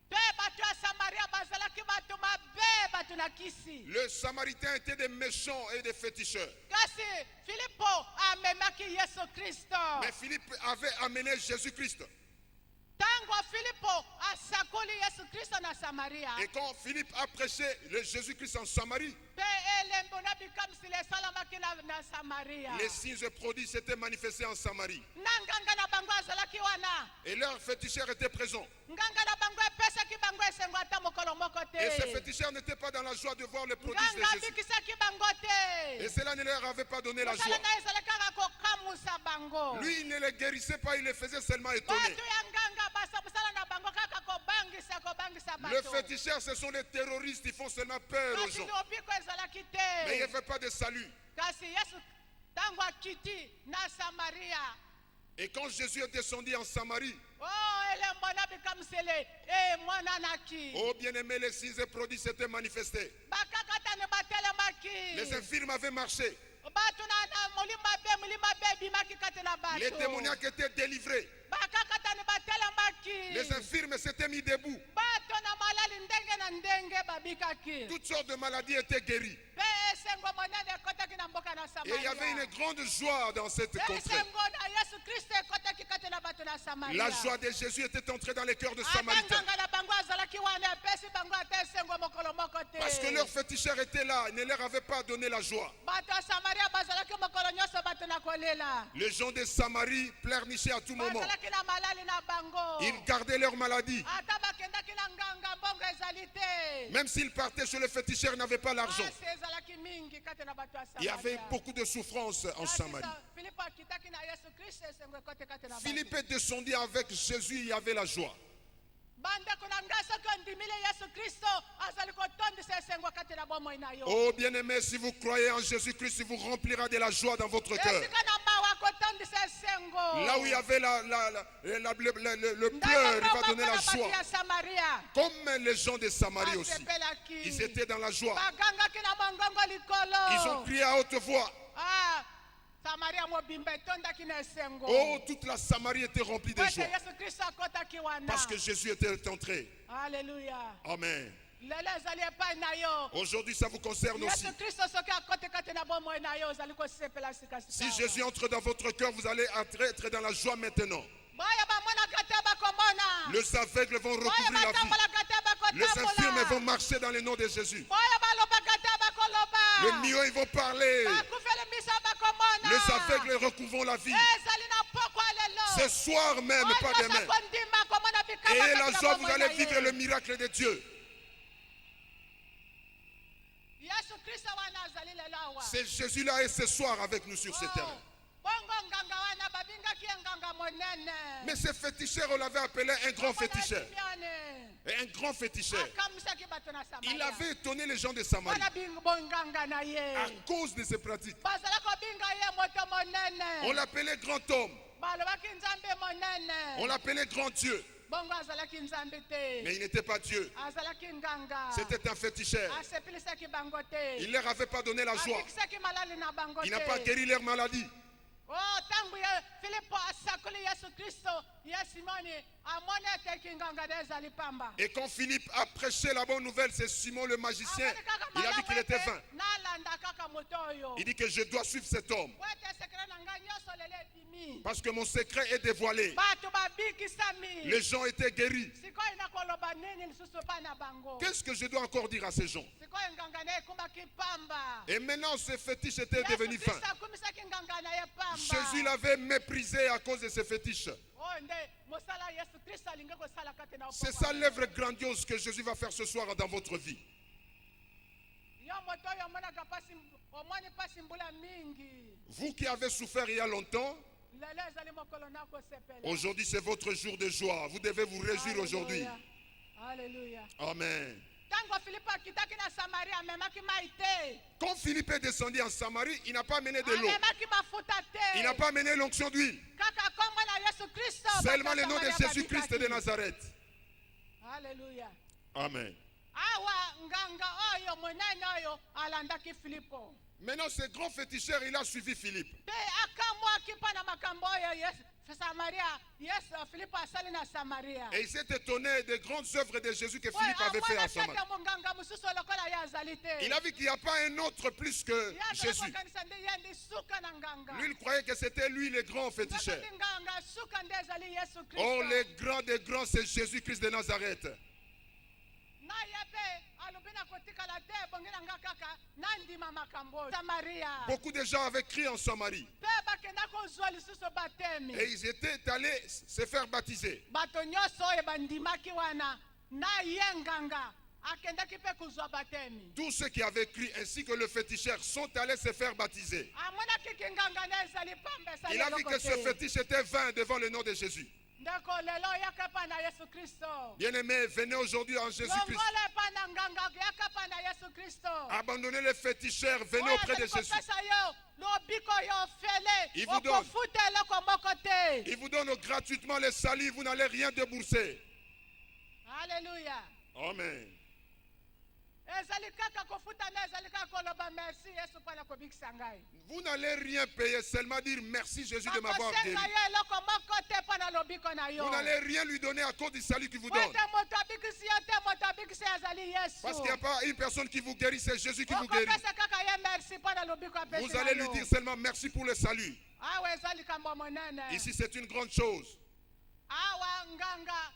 Pe bato ya Samaria bazalaki bato mabe bato na kisi. le Samaritain était des méchants et des féticheurs. Kasi Filipo amemaki Yesu Kristo. Mais Philippe avait amené Jésus-Christ. Tango Filipo asakoli Yesu Kristo na Samaria. Et quand Philippe a prêché le Jésus-Christ en Samarie, Pe elembo na bikamsi lesalamaki na Samaria. les signes et prodiges s'étaient manifestés en Samarie. Nanganga na bango azalaki wana. Et leurs féticheurs étaient présents. Nganga na bango epesaki bango esengo ata mokolo moko te. Et ces féticheurs n'étaient pas dans la joie de voir les prodiges de Nganga Jésus. bikisaki bango te. Et cela ne leur avait pas donné la joie. Mosala na ezalaki kaka kokamusa bango. Lui, il ne les guérissait pas, il les faisait seulement étonner. Bato ya nganga basa mosala na bango kaka kobangisa Les bato. féticheurs, ce sont des terroristes, ils font seulement peur aux Kasi gens. lobiko ezalaki Mais il n'y te. avait pas de salut. Kasi Yesu tango akiti na Samaria. Et quand Jésus est descendu en Samarie, Oh elembo na bikamsele mwana naki. oh bien-aimé, les signes et prodiges s'étaient manifestés. Bakakatane batelemaki. Les infirmes avaient marché. Bato na mulima be bimaki kati na bato. Les démoniaques étaient délivrés. Bakakatane batelemaki. Les infirmes s'étaient mis debout. Bato na malali ndenge na ndenge babikaki. Toutes sortes de maladies étaient guéries. Pe esengo monene ekotaki na mboka na Et il y avait Samaria. une grande joie dans cette contrée. Esengo na Yesu Kristo ekotaki kati na bato na Samaria. La joie de Jésus était entrée dans les cœurs de Samaritains. Atanganga na bango azalaki wana epesi bango ata esengo mokolo moko te. Parce que leurs féticheurs étaient là, ils ne leur avaient pas donné la joie. Bato ya Samaria bazalaki mokolo nyonso bato na kolela. Les gens de Samarie pleurnichaient à tout moment. Bazalaki na malali na bango. Ils gardaient leur maladie. Ata bakendaki na nganga mbongo ezali te. Même s'ils partaient chez le féticheur, ils n'avaient pas l'argent. Asi ezalaki mingi kati na bato ya Il y Samaria. avait beaucoup de souffrance en Samarie. Filipo akitaki na Yesu Kristo esengo ekote kati na bato. Philippe est descendu avec Jésus, il y avait la joie. Bandeko na ngai soki ondimili Yesu Kristo azali kotondisa esengo kati na bomoi na yo. Oh bien-aimé, si vous croyez en Jésus-Christ, il vous remplira de la joie dans votre cœur. Esika na mawa kotondisa esengo. Là où il y avait le pleur, il va donner la joie. ya Samaria. Comme les gens de Samarie aussi. Asepelaki. Ils étaient dans la joie. Bagangaki na mongongo likolo. Ils ont crié à haute voix. Ah, Samaria mobimba etondaki na esengo. Oh, toute la Samarie était remplie de Kote joie. Yesu Kristo akotaki wana. Parce que Jésus était entré. Alléluia. Amen. Lelo ezali epai na yo. Aujourd'hui, ça vous concerne aussi. Yesu Kristo soki akoti kati na bomoi na yo ozali kosepela sika Si sika. Jésus entre dans votre cœur, vous allez être dans la joie maintenant. Baya bamonaka te bakomona. Les aveugles vont Baya recouvrir la vie. batambolaka te Les infirmes bakotambola. vont marcher dans le nom de Jésus. Baya balobaka te bakoloba. Les muets ils vont parler. Bakufele miso bakomona. Les aveugles recouvrent la vie. Ezali na pokwa lelo. Ce soir même, pas Oyo demain. sakondima komona bikama Et kati la na joie, vous bomoi allez na vivre ye. le miracle de Dieu. Yesu Kristo wana azali lelo awa. C'est Jésus-là et ce soir avec nous sur cette terre. Bongo nganga wana babingaki ye nganga monene. Mais ce féticheur, on l'avait appelé un grand féticheur. Simione. Et un grand féticheur. Akamisaki bato na Samaria. Il avait étonné les gens de Samarie Wana bingo bonganga na ye. à cause de ses pratiques. Bazala kobinga ye moto monene. On l'appelait grand homme. balobaki nzambe On monene l'appelait grand Dieu, bongo azalaki nzambe mais te il n'était pas Dieu. azalaki nganga C'était un féticheur. asepelisaki bango te Il leur avait pas donné la joie. abikisaki malali na bango Il n'a pas te guéri leur maladie. o ntango ye filipo asakoli yesu kristo ye simoni amoni ete kinganga nde ezali pamba Et quand Philippe a prêché la bonne nouvelle, c'est Simon le magicien. Amoni kaka Il a dit malamu qu'il était ete vain. nalanda kaka moto oyo Il dit que je dois suivre cet homme. po ete sekre na ngai nyonso lelo ebimi Parce que mon secret est dévoilé. bato babikisami Les gens étaient guéris. sikoyo nakoloba nini lisusu pa na bango Qu'est-ce que je dois encore dire à ces gens? sikoyo nganga na ye ekumbaki pamba Et maintenant, ce fétiche était yesu devenu fin. kristo akumisaki nganga na ye pamba Jésus l'avait méprisé à cause de ses fétiches. oyo nde mosala yesu kristo alingi kosala kati na C'est ça l'œuvre grandiose que Jésus va faire ce soir dans votre vie. yo moto oyo omonaka pasi omoni pasi mbula mingi Vous qui avez souffert il y a longtemps, lelo ezali mokolo na kosepela aujourd'hui c'est votre jour de joie. Vous devez vous réjouir aujourd'hui. Alleluya. Amen. ntango filipo akitaki na samaria amemaki mai te Quand Philippe est descendu en Samarie, il n'a pas amené de l'eau. amemaki mafuta Il n'a te pas amené l'onction d'huile. kaka kombo na yesu kristo Seulement bato le nom de Samaria Jésus-Christ de babikaki. Nazareth. Alleluya. Amen. awa nganga oyo monene oyo alandaki filipo Maintenant, ce grand féticheur, il a suivi Philippe. mpe akamwaki mpa na makambo oyo samaria yesu filipo asali na samaria Et il s'est étonné des grandes œuvres de Jésus que oyo Philippe avait fait à amonaki Samarie. ete monganga mosusu lokola ye azali te Il a vu qu'il n'y a pas un autre plus que ye azali Jésus. kokanisa nde ye ndi suka na nganga Lui, il croyait que c'était lui le grand féticheur. Nzambe ndi nganga suka nde ezali yesu Oh, kristo le grand des grands, c'est Jésus-Christ de Nazareth. na ye mpe alobi na kotikala te ebongi na nga kaka nandima makambo oyo samaria Beaucoup de gens avaient crié en Samarie. mpe bakenda kozwa lisusu batemi Et ils étaient allés se faire baptiser. bato nyonso oyo bandimaki wana na ye nganga akendaki mpe kozwa batemi Tous ceux qui avaient cru ainsi que le féticheur sont allés se faire baptiser. amonaki kinganga nde ezali pamba esali Il a vu eloko que ce te fétiche était vain devant le nom de Jésus. ndeko lelo yaka pa na yesu kristo Bien-aimés, venez aujourd'hui en Jésus-Christ. longola epa na nganga yaka pa na yesu kristo Abandonnez les féticheurs, venez oyo auprès de azali Jésus. kopesa yo lobiko yo Il ofele vous donne. okofuta eloko moko te Il vous donne gratuitement les salis, vous n'allez rien débourser. alleluya Amen. ezali kaka kofuta nde ezali kaka koloba merci yesu mpona kobikisa ngai Vous n'allez rien payer, seulement dire merci Jésus de m'avoir guéri. bakosenga yo eloko moko te mpona lobiko na yo Vous n'allez rien lui donner à cause du salut qu'il vous donne. ete moto abikisi yo te moto abikisi yo azali Parce qu'il yesu n'y a pas une personne qui vous guérit, c'est Jésus qui vous guérit. okopesa kaka ye merci mpona lobiko apesi Vous allez lui dire seulement merci pour le salut. awa eza likambo monene Ici, c'est une grande chose. awa nganga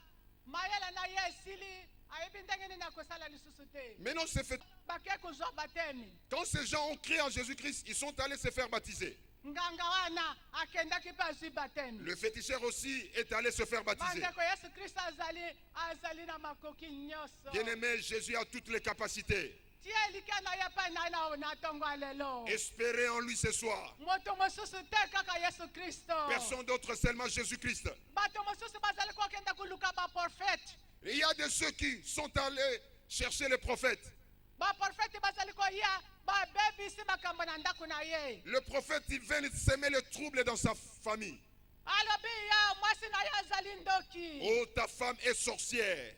mayele na ye esili ayebi ndenge nini akosala lisusu te Maintenant, c'est fait. bake kozwa batemi Quand ces gens ont crié en Jésus-Christ, ils sont allés se faire baptiser. nganga wana akendaki mpe azwi batemi Le féticheur aussi est allé se faire baptiser. bandeko yesu kristo azali na makoki nyonso Bien-aimé, Jésus a toutes les capacités. tie elika na ye mpe nai na ntongo ya lelo Espérez en lui ce soir. moto mosusu te kaka yesu kristo Personne d'autre, seulement Jésus-Christ. bato mosusu bazali kokenda koluka baprofete Il y a de ceux qui sont allés chercher les prophètes. baprofete bazali koya babebisi makambo na ndako na ye Le prophète, il vient semer le trouble dans sa famille. alobi ya mwasi na ye azali ndoki Oh, ta femme est sorcière.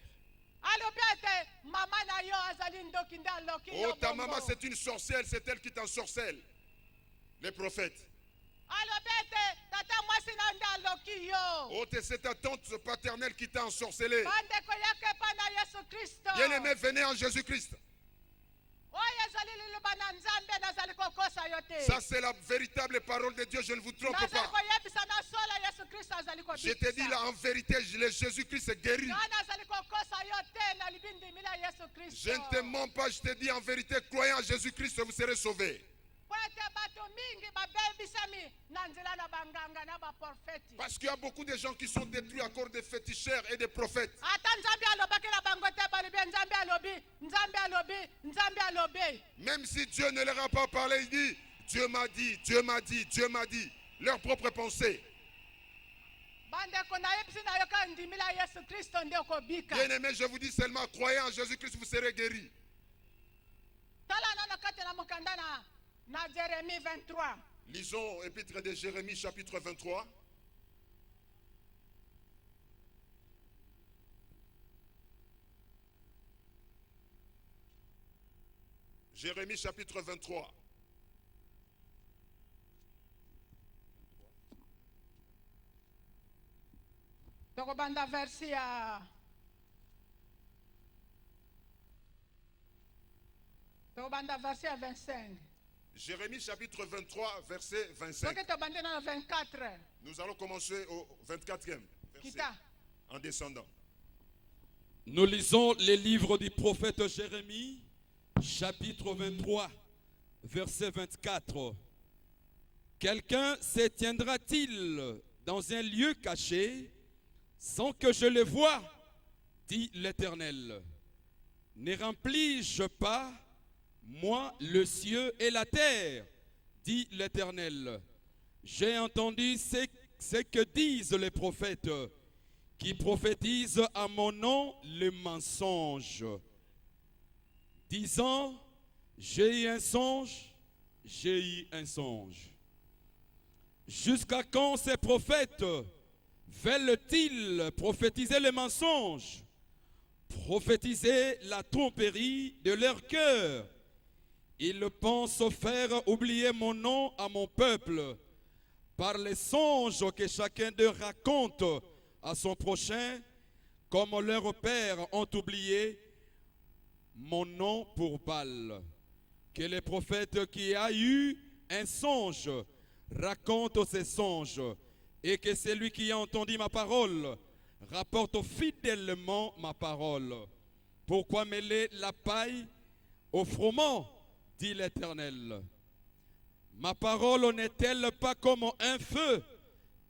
alobi ete mama na yo azali ndoki nde aloki Oh, yo ta bongo. maman, c'est une sorcière, c'est elle qui t'ensorcelle. Les prophètes. alobi ete tata mwasi na nde aloki yo Oh, c'est ta tante paternelle qui t'a ensorcelé. bandeko yaka epa na yesu kristo Bien-aimé, venez en Jésus-Christ. oyo ezali liloba na nzambe nazali kokosa yo te Ça, c'est la véritable parole de Dieu. Je ne vous trompe nazali pas. koyebisa na solo yesu kristo azali Je te dis là, en vérité, le Jésus-Christ est guéri. nga nazali kokosa yo te na libindimi la yesu Je ne te kristo mens pas, je te dis en vérité, croyez en Jésus-Christ, vous serez sauvés. po ete bato mingi babebisami na nzela na banganga na baprofeti Parce qu'il y a beaucoup de gens qui sont détruits à cause des féticheurs et des prophètes. ata nzambe alobaki na bango te balobi nzambe alobi nzambe alobi nzambe alobi Même si Dieu ne leur a pas parlé, il dit, Dieu m'a dit, Dieu m'a dit, Dieu m'a dit. Leur propre pensée. bandeko nayebisi na yo ka ndimi la yesu kristo nde okobika Bien aimé, je vous dis seulement, croyez en Jésus-Christ, vous serez guéris. tala nano kati na mokanda na Jérémie 23 Lisons Épître de Jérémie, chapitre 23. Jérémie chapitre 23. tokobanda versi ya tokobanda versi ya 25 Jérémie chapitre 23, verset 25. soki tobandi na 24 Nous allons commencer au 24e verset, kita en descendant. Nous lisons les livres du prophète Jérémie, chapitre 23, verset 24. Quelqu'un se tiendra-t-il dans un lieu caché sans que je le voie, dit l'Éternel. Ne remplis-je pas, moi, le ciel et la terre, dit l'Éternel. J'ai entendu ce que disent les prophètes qui prophétisent à mon nom le mensonge, disant, j'ai eu un songe, j'ai eu un songe. Jusqu'à quand ces prophètes veulent-ils prophétiser les mensonges, prophétiser la tromperie de leur cœur? Ils pensent faire oublier mon nom à mon peuple par les songes que chacun d'eux raconte à son prochain, comme leurs pères ont oublié mon nom pour Baal. Que les prophètes qui a eu un songe racontent ces songes, et que celui qui a entendu ma parole rapporte fidèlement ma parole. Pourquoi mêler la paille au froment, dit l'Éternel? Ma parole n'est-elle pas comme un feu,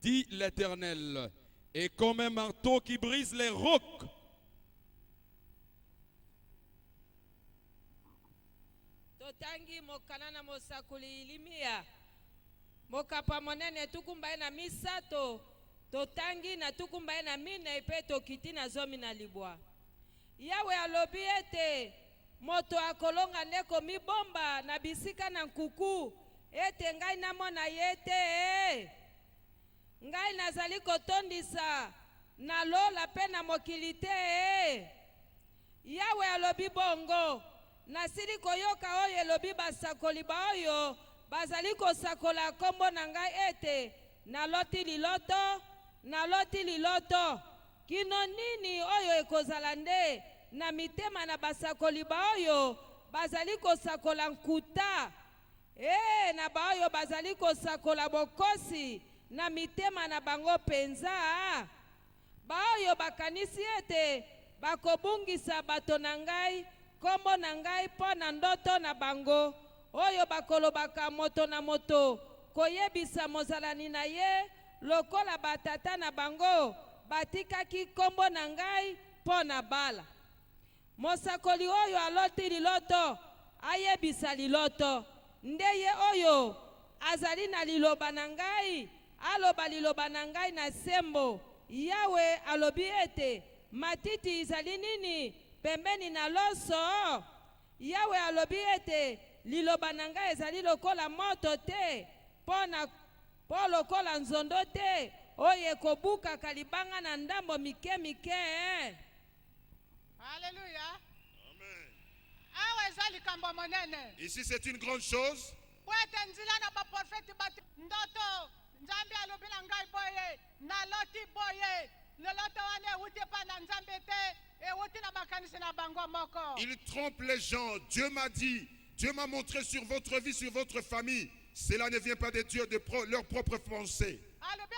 dit l'Éternel, et comme un marteau qui brise les rocs? Totangi mokana na mosakuli ilimia mokapa monene tukumbaye na misato totangi na tukumbaye na mine pe tokiti na zomi na libwa. Yawe alobi ete moto akolonga ndeko mibomba na bisika na nkuku ete ngai namona ye te. Ngai nazali kotondisa na lola pe na mokili te. Yawe alobi bongo nasili koyoka oyo elobi basakoli ba oyo bazali kosakola kombo na ngai ete naloti liloto kino nini oyo ekozala nde na mitema na basakoli ba oyo bazali kosakola nkuta na ba oyo bazali kosakola bokosi na mitema na bango penza ba oyo bakanisi ete bakobungisa bato na ngai kombo na ngai mpo na ndoto na bango oyo bakolobaka moto na moto koyebisa mozalani na ye lokola batata na bango batikaki kombo na ngai mpo na bala. Mosakoli oyo aloti liloto ayebisa liloto nde ye oyo azali na liloba na ngai aloba liloba na ngai na sembo. Yawe alobi ete matiti izali nini pembeni na loso? Yawe alobi ete liloba na ngai ezali lokola moto te po lokola nzondo te oyo ekobukaka libanga na ndambo mike mike. Haleluya. Amen. awa eza likambo monene Ici, c'est une grande chose. po ete nzela na baprofeti bati ndoto nzambe alobi na ngai boye naloti boye loloto wana ewuti epa na nzambe te ewuti na makanisi na bango moko. Il trompe les gens. Dieu m'a dit, Dieu m'a montré sur votre vie, sur votre famille. Cela ne vient pas de Dieu, de leur propre pensée. alobi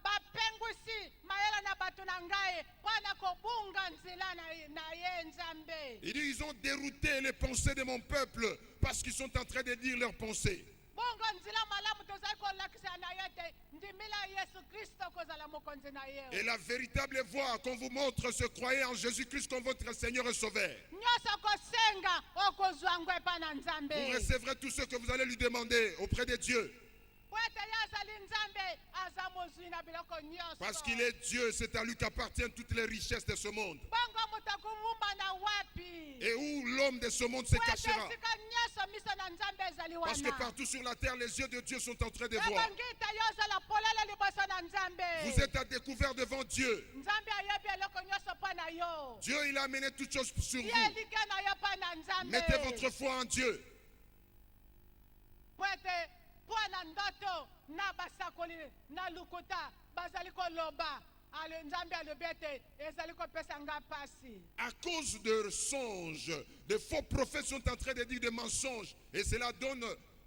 bapengwisi mayele na bato na ngai mpo na kobunga nzela na ye nzambe. Il dit, ils ont dérouté les pensées de mon peuple parce qu'ils sont en train de dire leurs pensées. bongo nzela malamu tozali kolakisa na ye te ndimila yesu kristo kozala mokonzi na ye. Et la véritable voie qu'on vous montre, se croyez en Jésus-Christ comme votre Seigneur et Sauveur. nyonso kosenga okozwa ngo epa na nzambe. Vous recevrez tout ce que vous allez lui demander auprès de Dieu. po ete ye azali nzambe aza mozwi na biloko nyonso. Parce qu'il est Dieu, c'est à lui qu'appartiennent toutes les richesses de ce monde. Bongo moto akumumba na wapi? Et où l'homme de ce monde se cachera. Esika nyonso miso na Nzambe ezali wana. Parce que partout sur la terre, les yeux de Dieu sont en train de voir. Ebangita yo ozala polele liboso na Nzambe. Vous êtes à découvert devant Dieu. Nzambe ayebi eloko nyonso mpo na yo. Dieu, il a amené toutes choses sur Ye vous. elike na yo mpo na Nzambe. Mettez votre foi en Dieu. Pwete mpo na ndoto na basakoli na lukuta bazali koloba. Ale Nzambe alobi ete ezali kopesa nga pasi. À cause de songes, de faux prophètes sont en train de dire des mensonges. Et cela donne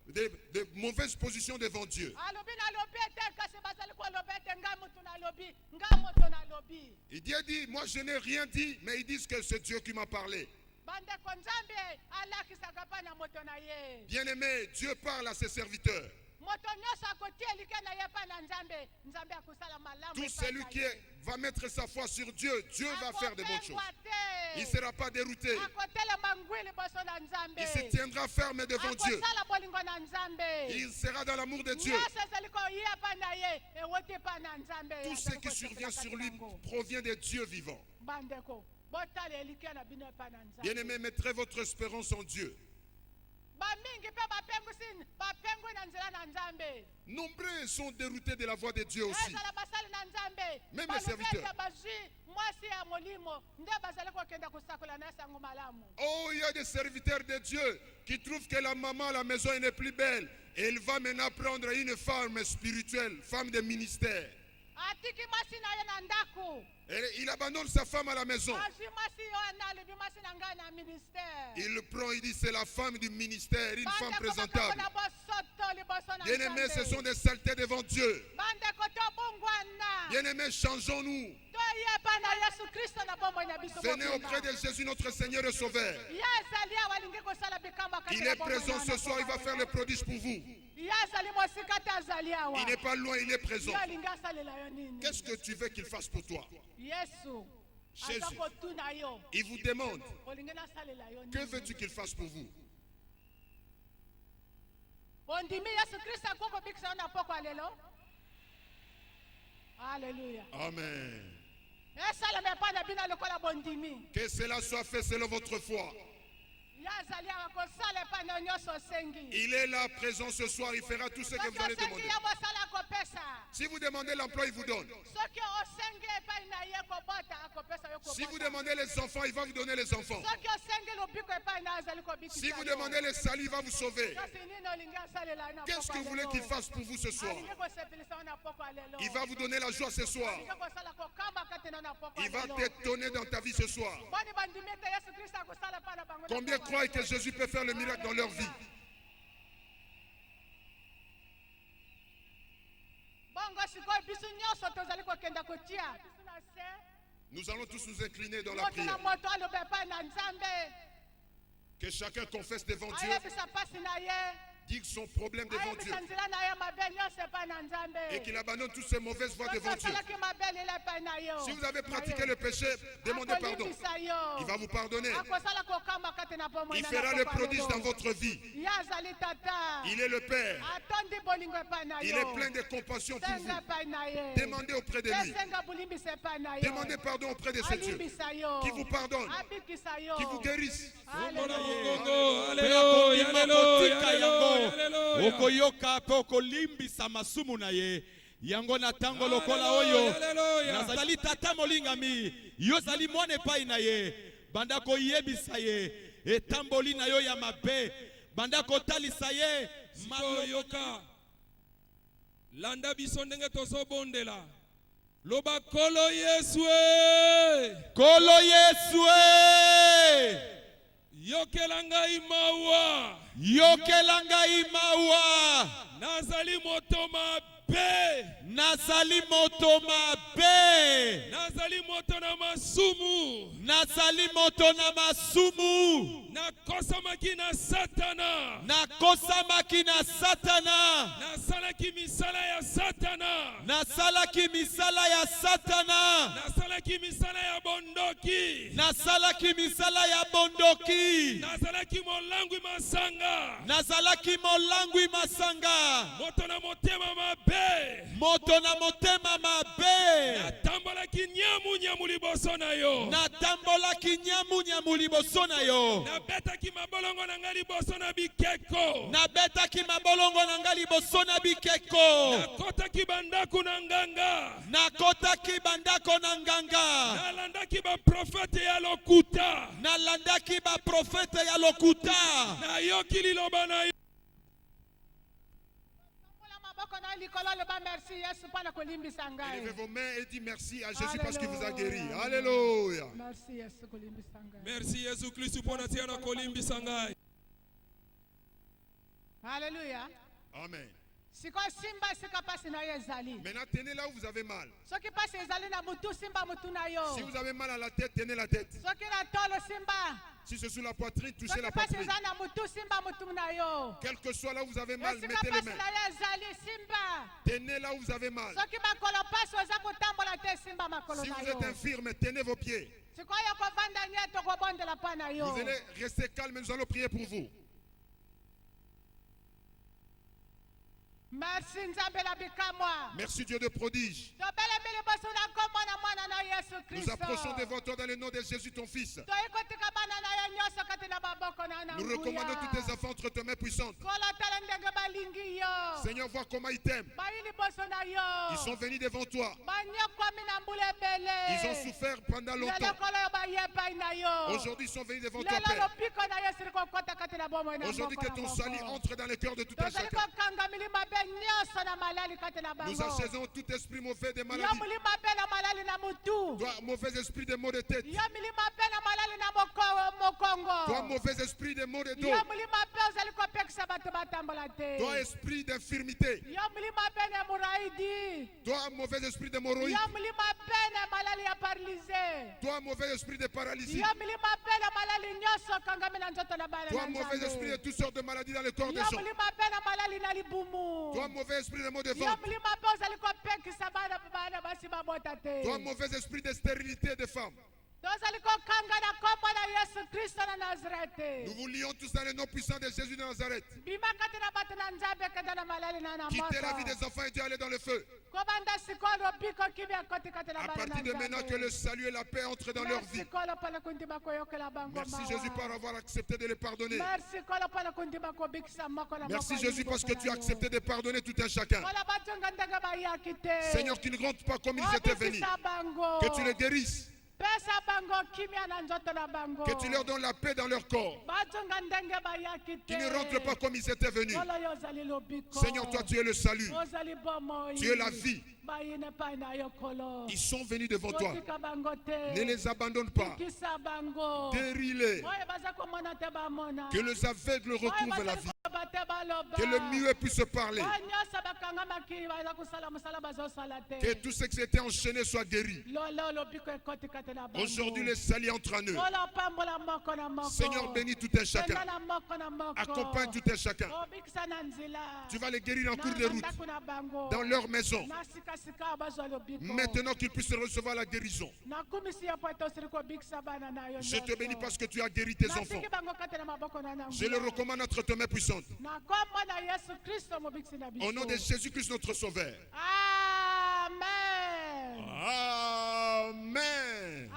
de mauvaises positions devant Dieu. Alobi na lobi ete kasi bazali koloba ete nga mutu na lobi, nga moto na lobi. Il dit, moi je n'ai rien dit, mais ils disent que c'est Dieu qui m'a parlé. Bandeko Nzambe alakisaka pa na moto na ye. Bien-aimé, Dieu parle à ses serviteurs. Moto nyonso akotia elike na ye pa na Nzambe, Nzambe akusala malamu. Tout celui qui va mettre sa foi sur Dieu, Dieu va faire de bonnes choses. Il ne sera pas dérouté. Il se tiendra ferme devant Dieu. Il sera dans l'amour de Dieu. Tout ce qui survient sur lui provient de Dieu vivant. Bien-aimés, mettrez votre espérance en Dieu. Nombreux sont déroutés de la voix de Dieu aussi. Même les serviteurs. Oh, il y a des serviteurs de Dieu qui trouvent que la maman à la maison n'est plus belle. Et elle va maintenant prendre une femme spirituelle, femme de ministère. Et il abandonne sa femme à la maison. Il prend, il dit c'est la femme du ministère, une femme présentable. Bien-aimés, ce sont des saletés devant Dieu. Bien-aimés, changeons-nous. Venez auprès de Jésus, notre Seigneur et Sauveur. Il est présent ce soir, il va faire le prodige pour vous. Il n'est pas loin, il est présent. Qu'est-ce que tu veux qu'il fasse pour toi? Jésus, il vous demande, que veux-tu qu'il fasse pour vous? Alléluia. Amen. Que cela soit fait selon votre foi. Il est là présent ce soir, il fera tout ce que vous allez demander. Si vous demandez l'emploi, il vous donne. Si vous demandez les enfants, il va vous donner les enfants. Si vous demandez les salut, il va vous sauver. Qu'est-ce que vous voulez qu'il fasse pour vous ce soir? Il va vous donner la joie ce soir. Il va t'étonner dans ta vie ce soir. Combien croient que Jésus peut faire le miracle dans leur vie? Nous allons tous nous incliner dans la prière. Que chacun confesse devant Dieu, dit son problème devant Dieu et qu'il abandonne toutes ses mauvaises voies devant Dieu. Si vous avez pratiqué le péché, demandez pardon. Il va vous pardonner. Il fera le prodige dans votre vie. Il est le Père. Il est plein de compassion pour vous. Demandez auprès de lui. Demandez pardon auprès de ce Dieu qui vous pardonne, qui vous guérisse. Okoyoka pe okolimbisa masumu na ye yango na tango lokola oyo nazali tata molingami yo zali mwana epai na ye banda koyebisa ye etamboli na yo ya mabe banda kotalisa ye yoka landa biso ndenge tozobondela loba kolo Yesu kolo Yesu yokela ngai mawa yokela ngai mawa nazali moto mabe nazali moto mabe nazali moto na masumu nazali moto na masumu nakosamaki na satana nakosamaki na satana nasalaki misala ya satana nasalaki misala ya satana nasalaki misala ya bondoki nasalaki misala ya bondoki nazalaki molangwi masanga nazalaki molangwi masanga moto na motema mabe moto na motema mabe natambolaki nyamu liboso na yo, natambolaki nyamu liboso na yo, nabetaki mabolongo na ngai liboso na bikeko, nabetaki mabolongo na ngai liboso na bikeko, nakotaki bandako na nganga, nakotaki bandako na nganga, nalandaki baprofete ya lokuta, nalandaki baprofete ya lokuta, nayoki liloba na yo. Merci Yesu pana kulimbisa ngai. Levez vos mains et dites merci à Jésus parce qu'il vous a guéri. Alléluia. Merci Yesu kulimbisa ngai. Merci Yesu Kristo pona tia na kolimbisa ngai. Alléluia. Amen. Siko simba sika pasi na yo ezali. Maintenant, tenez là où vous avez mal. Soki pasi ezali na mutu simba mutu na yo. Si vous avez mal à la tête, tenez la tête. Soki na tolo simba. Si c'est sous la poitrine, touchez Soki la pasi poitrine. ezali na mutu simba mutu na yo. Quel que soit là où vous avez mal, Sika mettez les pasi mains. na yo ezali simba. Tenez là où vous avez mal. Soki makolo pasi oza kotambola te simba makolo Si na vous yo. êtes infirme, tenez vos pieds. Sikoyo kovanda nyeto kobondela pa na yo. Vous allez rester calme et nous allons prier pour vous. Merci Nzambe la bikamwa. Merci Dieu de prodige. Tobele mili bosu na kombo na mwana na Yesu Nous Kristo. approchons devant toi dans le nom de Jésus ton Fils. Toikotika bana na yo nyoso kati na baboko na na Nous recommandons tous tes enfants entre tes mains puissantes. Kola tala ndenge balingi yo. Seigneur, vois comment ils t'aiment. Bayili boso na yo. Ils sont venus devant toi. Banyokwami na mbule bele. Ils ont souffert pendant Lelo longtemps. kolo yo bayepai na yo. Aujourd'hui, ils sont venus devant toi, Lelo Père. lopiko na yo siriko kota kati na bomo na Aujourd'hui, que ton salut entre dans le cœur de tout un Tozali chacun. kokanga milima be nyoso na malali kati na bango. Nous assaisons tout esprit mauvais de Yo maladie. mulima be na malali na mutu. Toi, mauvais esprit de maux de tête. Yo milima be na malali na mokongo. Toi, mauvais esprit de maux de dos. Yo mulima be ozali kopekisa bato batambola te. Toi, esprit d'infirmité. Yo mulima be na muraidi. Toi, mauvais esprit d'hémorroïde. Yo mulima be na malali ya paralysé. Toi, mauvais esprit de paralysie. Yo mulima be na malali nyoso kangami na nzoto na bana Toi, na mauvais Nzambe. esprit de toutes sortes de maladies dans le corps des Yo gens. mulima be na malali na libumu. Toi, mauvais esprit de maux de Yo ventre. mulima be ozali kopekisa bana basi babota te. Toi, mauvais esprit de stérilité des femmes. Tozali kokanga na kombo na Yesu Kristo na Nazareth. Nous vous lions tous dans le nom puissant de Jésus de Nazareth. Bima kati na bato na Nzambe kenda na malali na Quittez la vie moto. des enfants et Dieu allez dans le feu. Kobanda sikolo biko kibia koti kati na À bana partir de maintenant, que le salut et la paix entrent dans leur vie. Sikolo pala kundi bako yokela bango Merci mawa. Jésus par avoir accepté de les pardonner. Merci kolo pala kundi bako bikisa moko na Merci moko Jésus yingo parce que tu as na yo. accepté de pardonner tout un chacun. Kola bato ngandanga bayaki te. Seigneur, qu'ils ne rentrent pas comme ils étaient venus. Obikisa bango. Que tu les guérisses. Pesa bango kimia na nzoto na bango. Que tu leur donnes la paix dans leur corps. Bato ngandanga bayaki te. Qu'ils ne rentrent pas comme ils étaient venus. Kolo yo zali lobiko. Seigneur, toi tu es le salut. Ozali bomoi. Tu es la vie. Bayine pa na yo kolo. Ils sont venus devant toi. Kotika bango te. Ne les abandonne pas. Kisa bango. Guéris-les. Oye baza komona te bamona. Que les aveugles Oye retrouvent baza la vie. koba te baloba. Que le muet puisse parler. Oye nyonso bakangamaki baza kosala mosala bazosala te. Que tous ceux qui étaient enchaînés soient guéris. Lolo lobiko ekotika te na bango. Aujourd'hui, le salut entre en eux. Kolo pambola moko na moko. Seigneur, bénis tout un chacun. Kenda na moko na moko. Accompagne tout un chacun. Obikisa na nzila. Tu vas les guérir en Na cours de route, bandako na bango. dans leur maison. Na sikasika bazwa lobiko. Maintenant qu'ils puissent recevoir la guérison. Nakumisi ya poeto siriko bikisa bana na yo. Je te nyonso. bénis parce que tu as guéri tes enfants. Nasiki bango kati na maboko na nangu. Je le recommande entre tes mains puissantes. Na kombo na Yesu Kristo mobikisi na biso. Au nom de Jésus-Christ, notre Sauveur. Amen. Amen.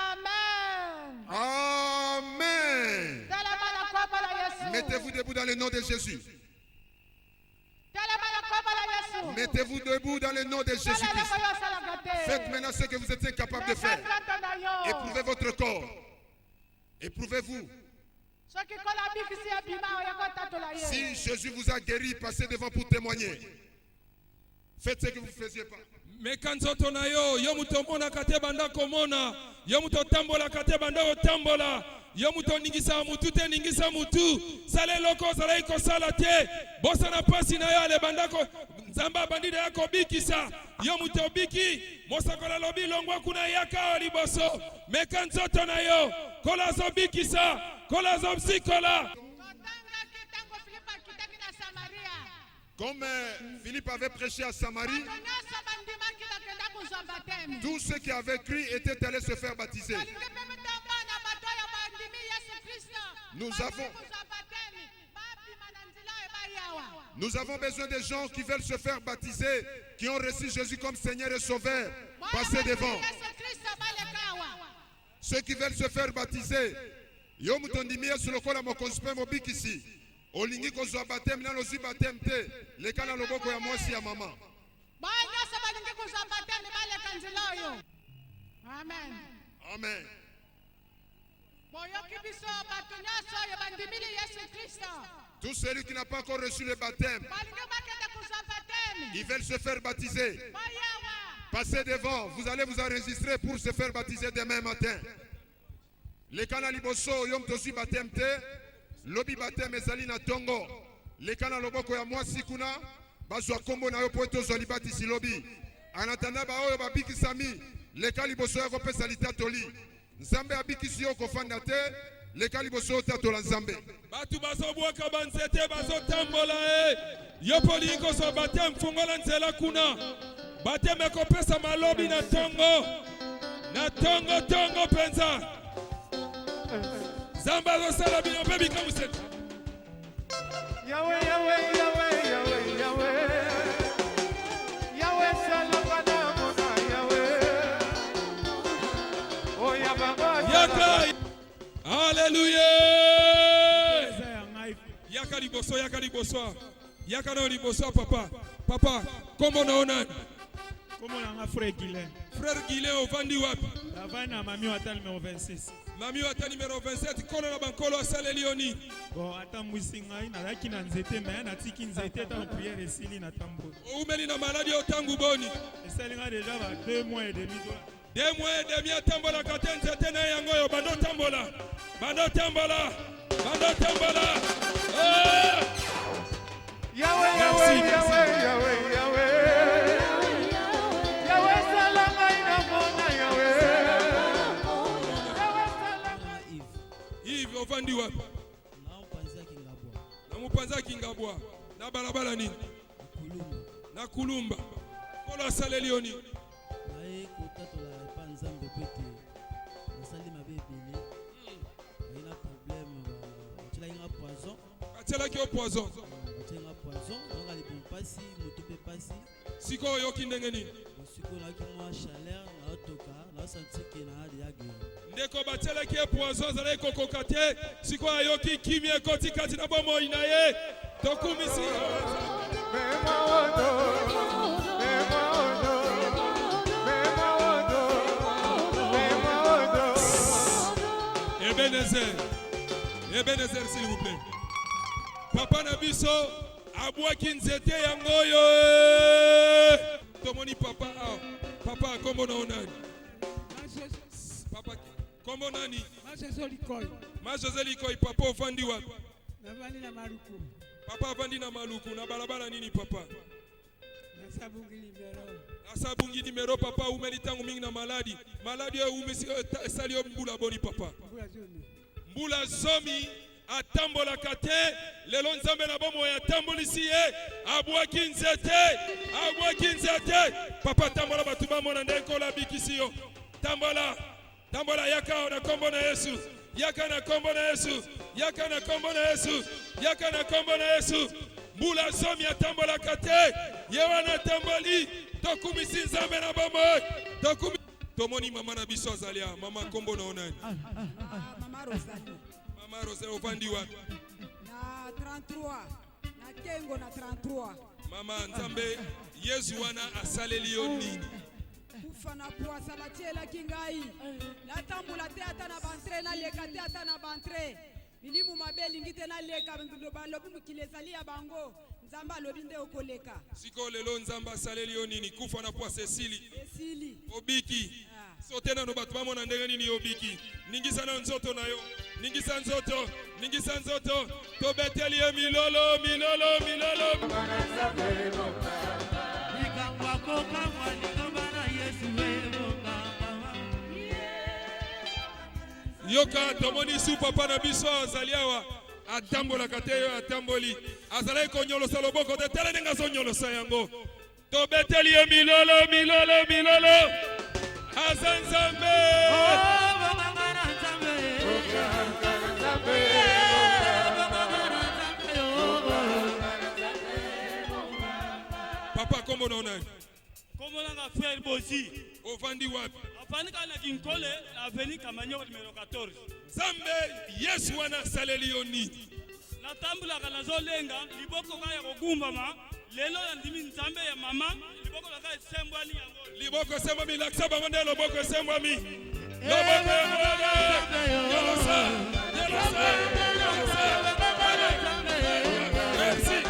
Amen. Amen. Telema na kombo na Yesu. Mettez-vous debout dans le nom de Jésus. Telema na kombo na Yesu. Mettez-vous debout dans le nom de Telema Jésus-Christ. koyo salaka te. Faites maintenant ce que vous êtes incapable de faire. Mekandrato na yo. Éprouvez votre corps. Éprouvez-vous. Soki kola bikisi ya bima oyo kotatola ye. Si Jésus vous a guéri, passez devant pour témoigner. Faites ce que vous ne faisiez pas. Meka nzoto na yo, yo muto omonaka te banda komona, yo muto otambolaka te banda otambola, yo muto oningisa mutu te ningisa mutu, sala eloko ozalaki kosala te, bosana pasi na yo ale bandako, Nzambe abandi na yo kobikisa, yo muto obiki, mosakola lobi longwa kuna yaka liboso, meka nzoto na yo, kola azobikisa, kola azobsikola. Totanga kitango Filipa kitaki na Samaria. Comme Philippe avait prêché à Samarie, Bato nyonso bandimaki bakenda kozwa bateme. tous ceux qui avaient cru étaient allés se faire baptiser. Balingi mpe mitomona bato oyo bandimi Yesu Kristo. Nous Bakende avons- kozwa bateme. Babima na nzela oyo bayawa. Nous avons besoin des gens qui veulent se faire baptiser, qui ont reçu Jésus comme Seigneur et Sauveur. Passez devant. Yesu Kristo balekawa. Ceux qui veulent se faire baptiser, yo mutondimia sur le kola mokonzi pe mobikisi. Olingi kozwa baptême na lozi baptême te. Leka na loboko ya mwasi ya mama. Banya sabalingi kuzabateni baleka nziloyo. Amen. Amen. Boyoki biso bato nyonso oyo bandimili Yesu Kristo. Tous celui qui n'a pas encore reçu le baptême, Balingi bakende kuzabateni. ils veulent se faire baptiser. Bayawa. Passez devant, vous allez vous enregistrer pour se faire baptiser demain matin. Les kana liboso yom tosi baptême te, lobi baptême ezali na tongo. Les kana loboko ya mwasi kuna, bazwa kombo na yo po tozwa libatisi lobi. En attendant ba oyo babikisami, les kana liboso ya kopesa litatoli. Nzambe abikisi yo kofanda te, les kana liboso tatola nzambe. Batu bazobwaka banzete bazotambola yo poli kozwa baptême fungola nzela kuna. Baptême ekopesa malobi na tongo penza. Zamba azosala bino mpe bikamuseka. Yahweh, Yahweh, Yahweh, Yahweh, Yahweh. Yahweh, Salabana, Mona, Yahweh. Oh, Yahweh. Yaka. Alléluia. Yaka liboso, yaka liboso. Yaka na liboso papa. Papa, kombo na onani? Comment on a frère Guilain? Frère Guilain ovandi wapi? Avant na mami wata numéro 26. Mami wata numéro 27 kono na bankolo asale lioni. Bon, ata mwisinga ina laki na nzete mais na tiki nzete ta prière esili na tambo. Umeli na maladi otangu boni. Esalinga déjà ba 2 mois et demi. 2 mois et demi atambola katen nzete na yango yo bando tambola. Bando tambola. Bando tambola. Yahweh, Yahweh, Yahweh, Yahweh, Yahweh. Yahweh, Salabana, Mona, Yahweh. Yves ovandi wapi? Na mupanza kingabwa. Na balabala nini? Na kulumba. Kolo asale lioni. Atela ki poison. Siko yoki ndenge nini? Ndeko batela ki poison zala kokoka te. Siko ayoki kimia ekoti kati na bomo inaye. Tokumisi. Ebenezer, s'il vous plaît. Papa Nabiso, abwaki nzete yangoyo. Tomoni papa papa kombo na onani? Papa kombo nani? Ma José Likoi, papa ofandi wapi? Navandi na Maluku. Papa avandi na Maluku, na balabala nini papa? Nasabungi libero. Nasabungi nimero papa umeli tangu mingi na maladi. Maladi yo umesi salio mbula boni papa. Mbula zomi atambola kate lelo nzambe na bomo ya tambolisi ye abwaki nzete papa tambola batu bamona ndeko la bikisi yo tambola yaka na kombo na Yesu yaka na kombo na Yesu mbula zomi atambola kate yewana tamboli tokumisi nzambe na bomo tomoni mama na biso azalia mama kombo na onani Mama Rosalie. Mama Rosalie ovandi wapi? Na 33. Na Kengo na 33. Mama nzambe Yesu wana asaleli yo nini? Kufa na poasa batiela kingai. Na tambula te ata na bantre na leka te ata na bantre. Bilimu mabeli ngite na leka balobi mukilezali ya bango. Nzamba alobi nde okoleka. Siko lelo nzamba asaleli yo nini? Kufa na poasa esili. Obiki. Sotena no batu bamona ndenge nini obiki. Ningisa na nzoto na yo. Ningisa nzoto. Tobeteli ye milolo. Yoka tomoni su papa na biso azaliawa. Atambola kateyo atamboli. Azalai konyolo saloboko te tele nenga zonyolo sayango. Tobeteli ye milolo. Azanzambe. kombo na onani. Kombo nanga frère Bozi. Ovandi wapi? Afani kana Kinkole avenue Kamanyo numéro 14. Zambe Yesu wana saleli yo nini? Natambulaka nazolenga liboko kaya kogumbama. Lelo ndimi nzambe ya mama liboko kaka esembwani yango. Liboko sembwami laksa bamande loboko sembwami. Loboko yamada. Yolosa. Merci.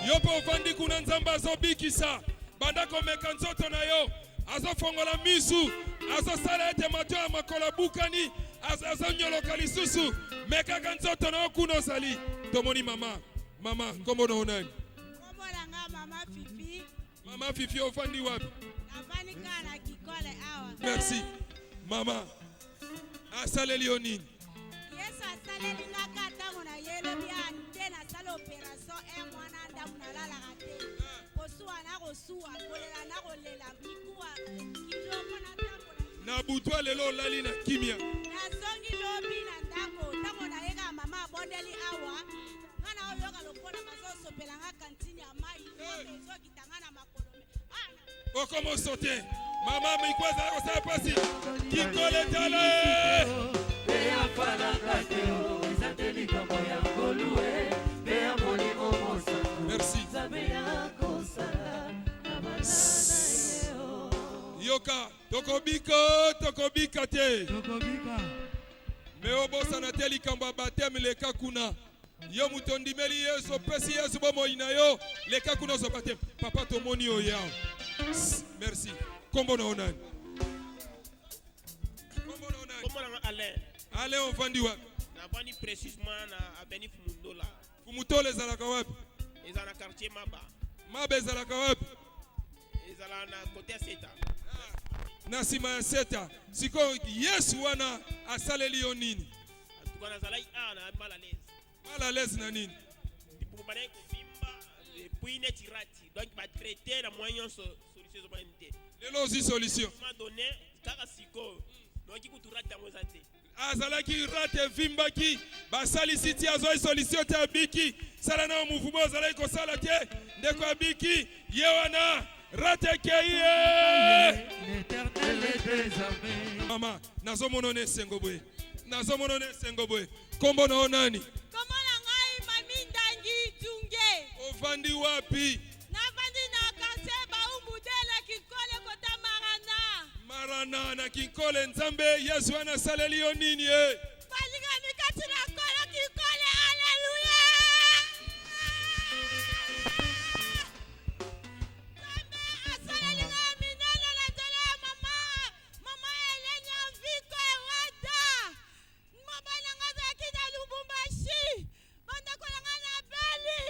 Yopo vandi kuna nzamba azobikisa banda komeka nzoto na yo azofongola misu azosala ete mato ya makolo bukani azonyoloka lisusu mekaka nzoto na yo kuna ozali tomoni mama kombo na onani? Kombo nanga mama Fifi. Mama Fifi ofandi wapi? Nafani kana Kikole awa. Merci mama. Asaleli yo nini? Yesu asaleli ngaka tango na yelo bia tena sala operation mwana ndamu nalala kate. Kosuwa na kosuwa, kolela na kolela, mikuwa kidogo na tango na butwa lelo lali na kimia. Na songi lobi na ndako, tango na yega mama bondeli awa. Ngana oyoka lokona mazo sopela nga kantini ya mai, ezo kitangana makolome. Okomo sote. Mama mikwaza ko sa pasi. Kinkole tale. Pea fala kateo, izateli kamo ya ngolue, pea moni momosa. Merci. Zabea kosala, namanana yeo. Yoka, tokobika te. Tokobika. Me obosa na teli kamba batem leka kuna. Yo mutondimeli Yesu pesi Yesu bomo ina yo leka kuna so batem. Papa to moni o ya. Merci. Kombo na onani? Kombo na Alain. Alain ofandi wapi? Na bani précisément na abeni Fumutola. Fumutola ezalaka wapi? Ezala quartier Maba. Maba ezalaka wapi? Ezala na côté Seta. Na sima ya Seta. Siko Yesu wana asaleli yo nini? Atukana zalai na mal à l'aise. Mal à l'aise na nini? Pour bana ko bimba puis netirati. Donc ba traiter la moyen solution zo banité. Lelo zi solution. M'a donné kaka siko. Donc ikuturata ngozate. Azalaki rate vimbaki basali siti azoi solution te abiki sala na mouvement azalaki kosala te ndeko abiki ye wana rate keye l'éternel est désormais. mama nazomona ne sengo boye kombo na onani? Kombo na ngai mami ndangi tunge. Ovandi wapi? Navandi na quartier Baumudele Kinkole kota Marana na Kinkole nzambe Yesu ana saleli yo nini e? Palinga mikati na kola Kinkole, haleluya. Nzambe asaleli nga minene na tele ya mama Elena Viko Ewada. Mabana nga zaki na Lubumbashi. Banda kola nga na Beli.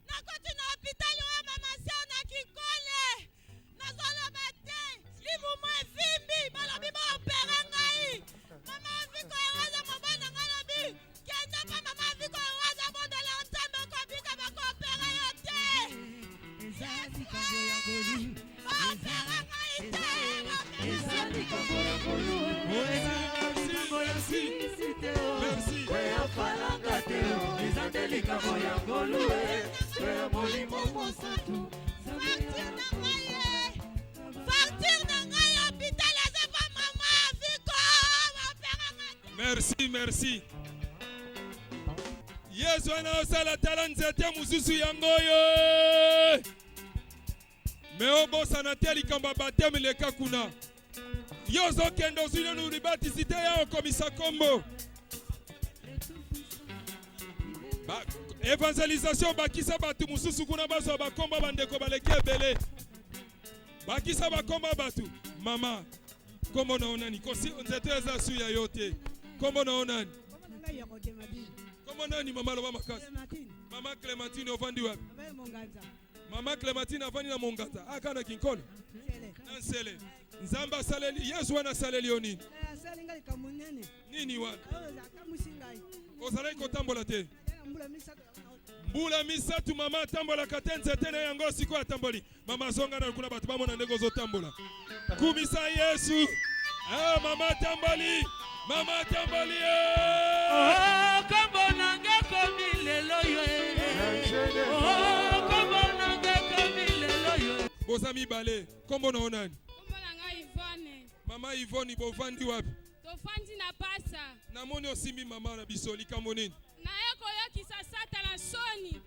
Na koti na hopitali wa mama Sia na Kinkole. Na zolo bate. Limu mwe vimbi. Balobi ba opera ngai. Mama Viko Ewada mabana nga lobi. Kenda pa mama Viko Ewada bondo la ontambe kwa bika bako opera yote. Ezali kambo ya ngolu. Opera ngai te. Ezali kambo ya ngolu. Ezali kambo ya siteo. Wea falanga teo. Ezali kambo ya ngolu. Wea molimo mosatu. Facture na ngai hôpital azepa mama Viko. Opera ngai. Merci. Yesu ana osala tala nzete mususu yango yo. Me obosa na teli kamba batem leka kuna. Yozo kendo zino nuri batisite ya okomisa kombo. Evangelisation bakisa batu mususu kuna baso bakomba bandeko baleki ebele. Bakisa bakomba batu. Mama, kombo na onani? Kosi nzete eza su ya yote. Kombo na onani? Kombo nani mama loba makasi? Mama Clementine ofandi wapi? Mama Clementine afandi na Mongaza. Aka na Kinkole. Nansele. Nzamba saleli Yesu wana saleli yo nini? Nini wana? Ozalaki kotambola te. mbula misatu mama tambola katenze tene yango siko atamboli mama zonga na kuna batu bamona ndeko zo tambola kumisa Yesu mama tamboli oh kombo nange komi lelo yo oh kombo nange komi lelo yo bosami bale kombo na onani kombo nanga Yvonne mama Yvonne bovandi wapi tofandi na pasa namoni osimbi mama na bisoli kamonini naye koyokisa Satana soni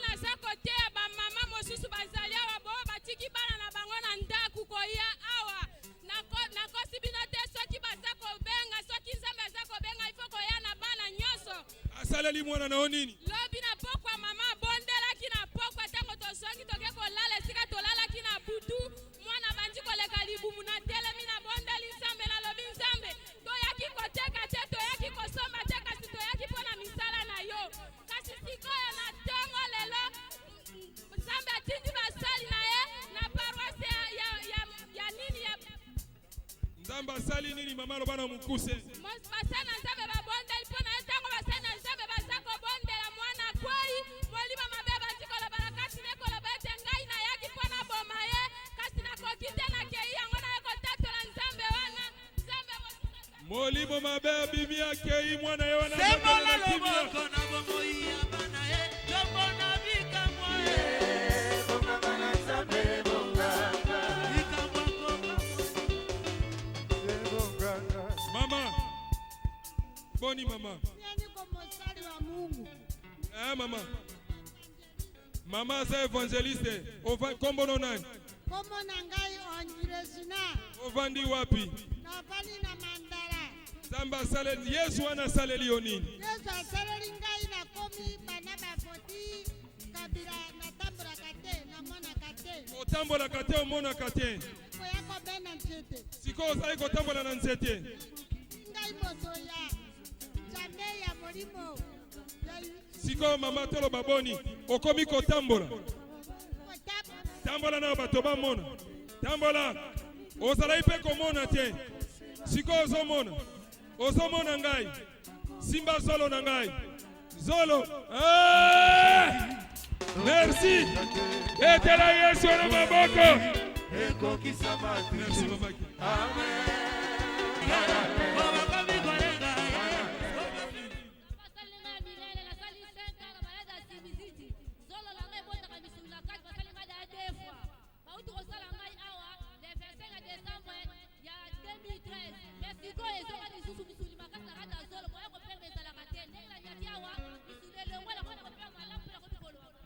naza koteya bamama mosusu bazali awa boyo batiki bana na bango na ndaku koya awa nakosi bino te soki baza kobenga soki Nzambe aza kobenga ifo koya na bana nyonso asaleli mwana na onini lobi na pokwa mama abondelaki na pokwa ntango tozongi toke kolala esika tolalaki na butu mwana bandi koleka libumu na telemi na bondeli Nzambe nalobi Nzambe toyaki koteka te toyaki kosomba te kasi toyaki mpo na misala na yo kasi sikoyo na ntongo lelo Nzambe atindi basali na ye na paroisse ya nini ya Nzambe asali nini mama lobana mukuse basali na Nzambe babondeli mpo na ye ntango basali na Nzambe baza kobondela mwana kwei molimo mabe bandi kolobala kasi nekoloba ete ngai nayaki mpo na boma ye kasi nakoki te nakei yango naye kotatola Nzambe wana Nzambe molimo mabe abimi akei mwana ye wana sembola loboko na bomoi ya bana ye lobona bikamwa ye bonganga na Nzambe bonganga bikamwa mama boni mama niko mosali wa Mungu mama za evangeliste kombo no nani kombo na ngai Onjiresina ovandi wapi navandi na Mandala Nzambe asaleli Yesu wana asaleli yo nini Yesu asaleli ngai nakomi bana bafoti kabila natambolaka te namonaka te otambolaka te omonaka te koya kobena nzete sikoyo ozali kotambola na nzete ngai moto ya Nzambe ya molimo sikoyo mama toloba boni okomi kotambola tambola na bato bamona tambola ozalaki mpe komona te sikoyo ozomona ngai simba zolo na ngai zolo merci etela Yesu na maboko merci mamaki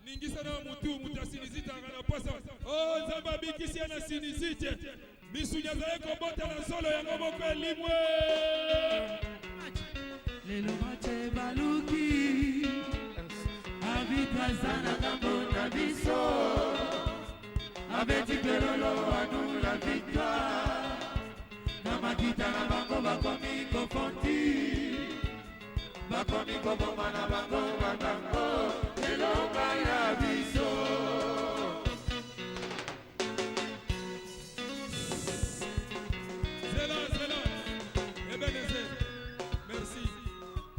ningisa na mutu asinizita na posa oh Nzambe abikisi na sinizite misunya zale kobota na solo yango moko elimwe lelo mate baluki abikazana kambo na biso abeti kelolo anu la victoire na makita na bango bakomi kofonti bakomi koboma na bango batango elonga ya biso zela Ebenezer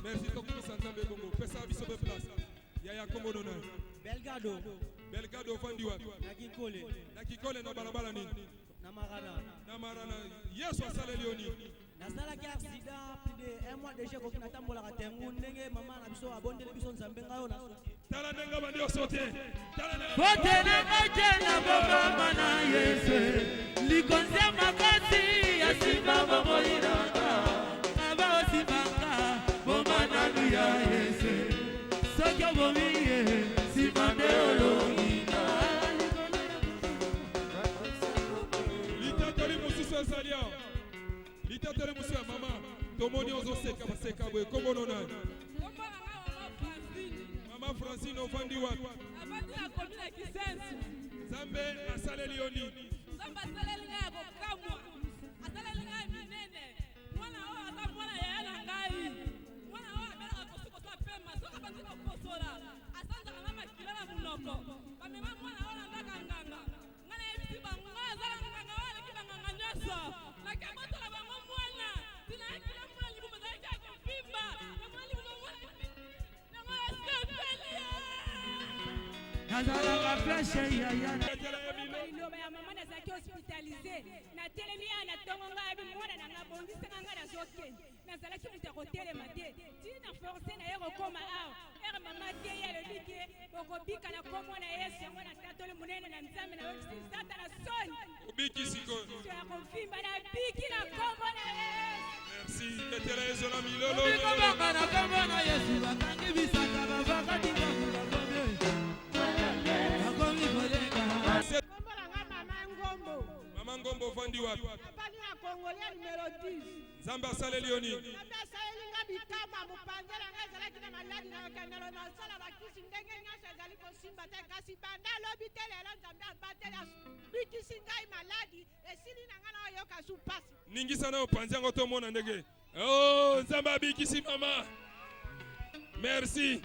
merci tokuno santambe bongo pesa biso be place yaya kombo nona Belgado fandi wapi na Kikole na balabala nini na Marana Yesu asaleli yo nini nasalaki accident plus de 1 mois déjà koki natambolaka tengu ndenge mama na biso abondeli biso Nzambe ngayo na tala ndenge bandi osote bote na bote na bomama na Yesu likonzi ya makasi ya simba bomoyinaka aba osibaka bomananu ya Yesu soki obomi ye simande olongina litatoli mosusu ezali awa litatoli mosusu ya mama tomoni ozoseka baseka boye kombo no nani mama Francine ofandi wapi abandi na komi na Kisensi Nzambe asaleli yo nini Nzambe asaleli ngai ya kokamwa asaleli ngai minene mwana oyo aza mwana yaya na ngai mwana oyo abelaka kosukosa pema soki abandi kokosola asanzaka na makila na munoko bamema mwana oyo nazaka nganga ngai nayebisi bango oyo azala nganga oyo aleki banganga nyonso nakebotola bango mwana tinayekila mwana libumu ezalaki ya kofimba na mwana libumu mwana namona sepeli nazalaka fleshe yayana liloba ya mama nazalaki hospitalize natelemi ya na ntongo ngai abi mwana na nga bondisaka ngai nazokende nazalaki moto ya kotelema te tina force na ye kokóma awa ere mama te ye alobi ke okobika na kombo na yesu yango na tatoli monene na nzambe na yokisi sata na soni obiki sikoyo to ya kofimba na biki na kombo na yesu. Merci betela ezola milolo bikobanga na kombo na yesu bakangi bisaka bavakati bakula kombe bakomi kolenga kombo na nga mama ngombo mama ngombo vandi wapi abali na congolais numéro 10 nzambe asaleli yo nini nzambe asaleli nga bitama mopanze na nga ezalaki na maladi na yokendelo nasala bakisi ndenge nyonso ezali kosimba te kasi banda alobi te lelo nzambe abateli bikisi ngai maladi esili na nga na oyoka su pasi ningisa na opanzi yango tomona ndenge oh nzambe abikisi mama merci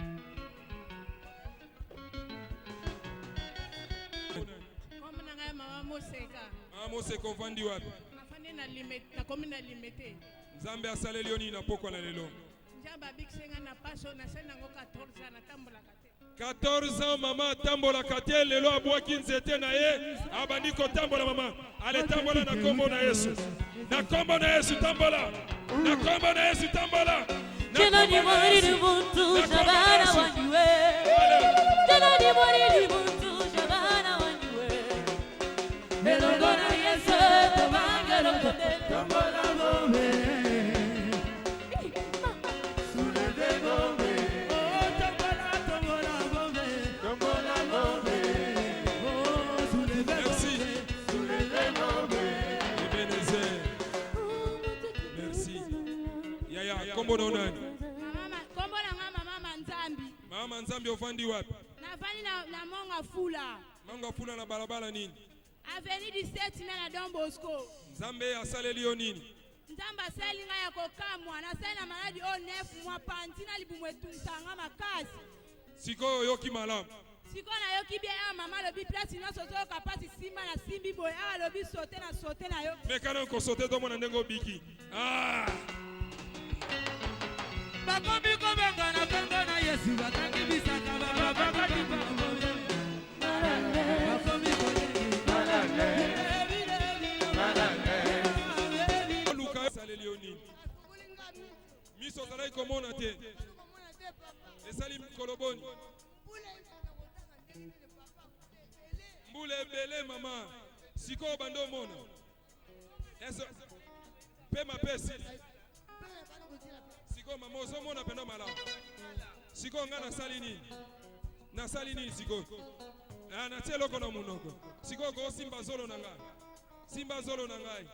kombo na ngai mama moseka mama moseka ovandi wapi nafandi nakomi na limete nzambe asaleli yo nini na pokwa na lelo nzambe abikisi ngai na paso nasali nango 14 ans natambolaka te 14 ans mama atambolaka te lelo abwaki nzete na ye abandi kotambola mama ale tambola na kombo na yesu na kombo na yesu tambola na kombo na yesu tambola Tena ni mwari muntu shabana wanjiwe Tena ni mwari muntu shabana wanjiwe Melongo na yesu tabanga lokote tombola ngombe souleve ngombe oh tombola ngombe tombola ngombe oh souleve ngombe Ebenezer merci yaya kombo na nani kombo na nga mama nzambi mama nzambi ovandi wapi nafandi na monga fula monga fula na balabala nini aveni 17 na Don Bosco nzambe asaleli yo nini nzambe asali ngai ya kokamwa nasali na maladi o 9 mois panzi na libumu etunisanga makasi sikoyo oyoki malamu sikoyo nayoki bie awa mama alobi place nyonso toyoka pasi simba na simbi boye awa alobi sote na sote na yo mekana nkosote tomona ndenge obiki bakomi kobenga na kombo na yesu bakangi bisaka bavakati bakome bakomi kolengi luka esaleli yo nini miso ozalaki komona te esali koloboni mbula ebele mama sikoyo bande omona mpe mapesi sikoyo mama ozomona penda malamu sikoyo nga nasali nini sikoyo natie eloko na monoko sikoyo kosimba zolo na ngai simba zolo na ngai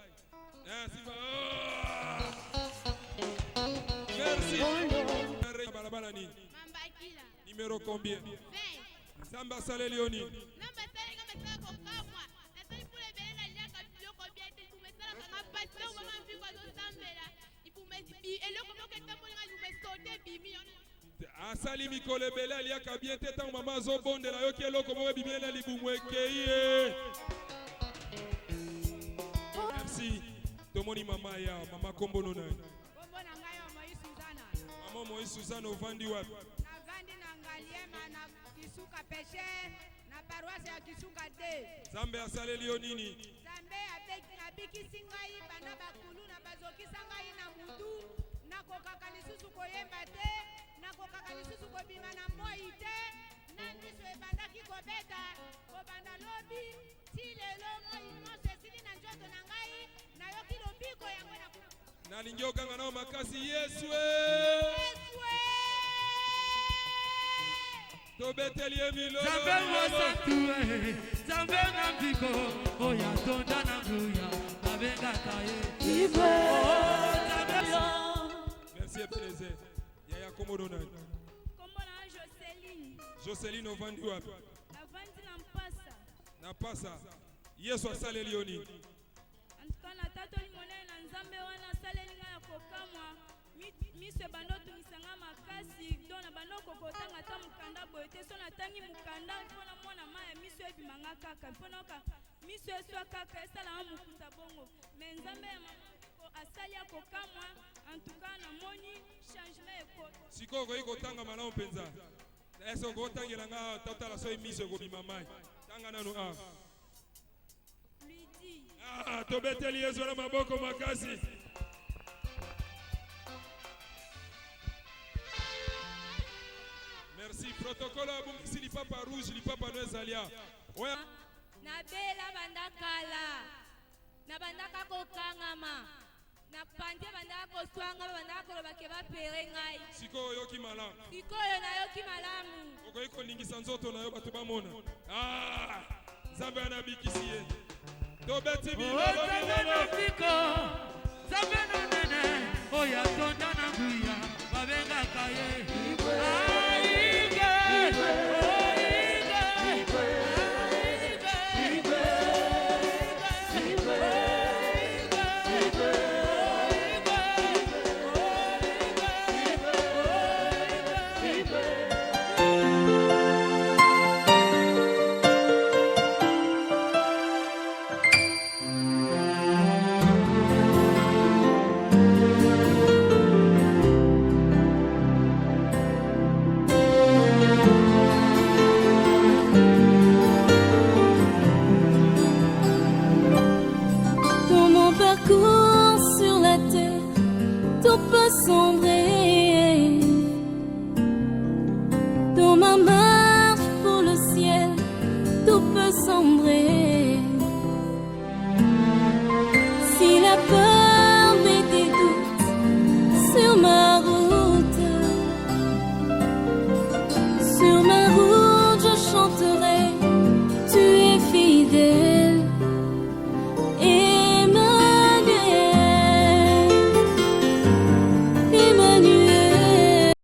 simba merci balabala nini numéro combien nzambe asaleli yo nini asali mikolo ebele aliaka bien te ntango mama azobondela yoki eloko moko ebimi na libumu ekei ye merci tomoni mama ya mama kombono nani kombo na ngai ya Moïse Suzana mama Moïse Suzana ovandi wapi navandi na ngaliema na kisuka peshe na paroisse ya kisuka te nzambe asaleli yo nini nzambe abikisi ngai banda bakulu na bazokisa ngai na mutu nakokaka lisusu koyemba te nakokaka lisusu kobima na moi te na miso ebandaki kobeta kobanda lobi ti lelo moi nyonso esili na nzoto na ngai nayoki lobiko yango nalingi okanga nao makasi yesu tobeteli ye milolo nzambe mosatu nzambe na mpiko oyo atonda na nguya abengaka ye merci Ebenezer yaya komodo nani kombo na Joseline Joseline ovandi wapi avandi na mpasa na pasa yesu asaleli yo nini antuka na tatoli monene na nzambe wana asaleli ngai ya kokamwa miso ebanda otumisanga makasi do na banda okokotanga ata mokanda boye te so natangi mokanda mpona mwana maya miso ebimanga kaka mpona oka miso eswa kaka esalanga mokuta bongo me nzambe ya mama asali ya kokamwa antuka namoni changement ekoti sikoyo okoki kotanga malamu mpenza Est-ce que vous avez un total de mise au Bimamai? Ah, Tobete Liezora Maboko Makasi. Merci. Protocole à Bumkisi, li papa rouge, li papa noir Zalia. Ouais. Nabela bandakala. Nabandaka kokangama. Napande bandaka koswanga bandaka koloba ke bapere ngai. Siko yoki malamu. Siko yo na yoki malamu. Oko iko ningisa nzoto na yo batu bamona. Ah! Zambe anabikisi ye. Tobeti bilolo bilolo. Zambe no nene. Oya tonda na buya. Babenga kaye. Sombrer dans ma marche pour le ciel, tout peut sombrer.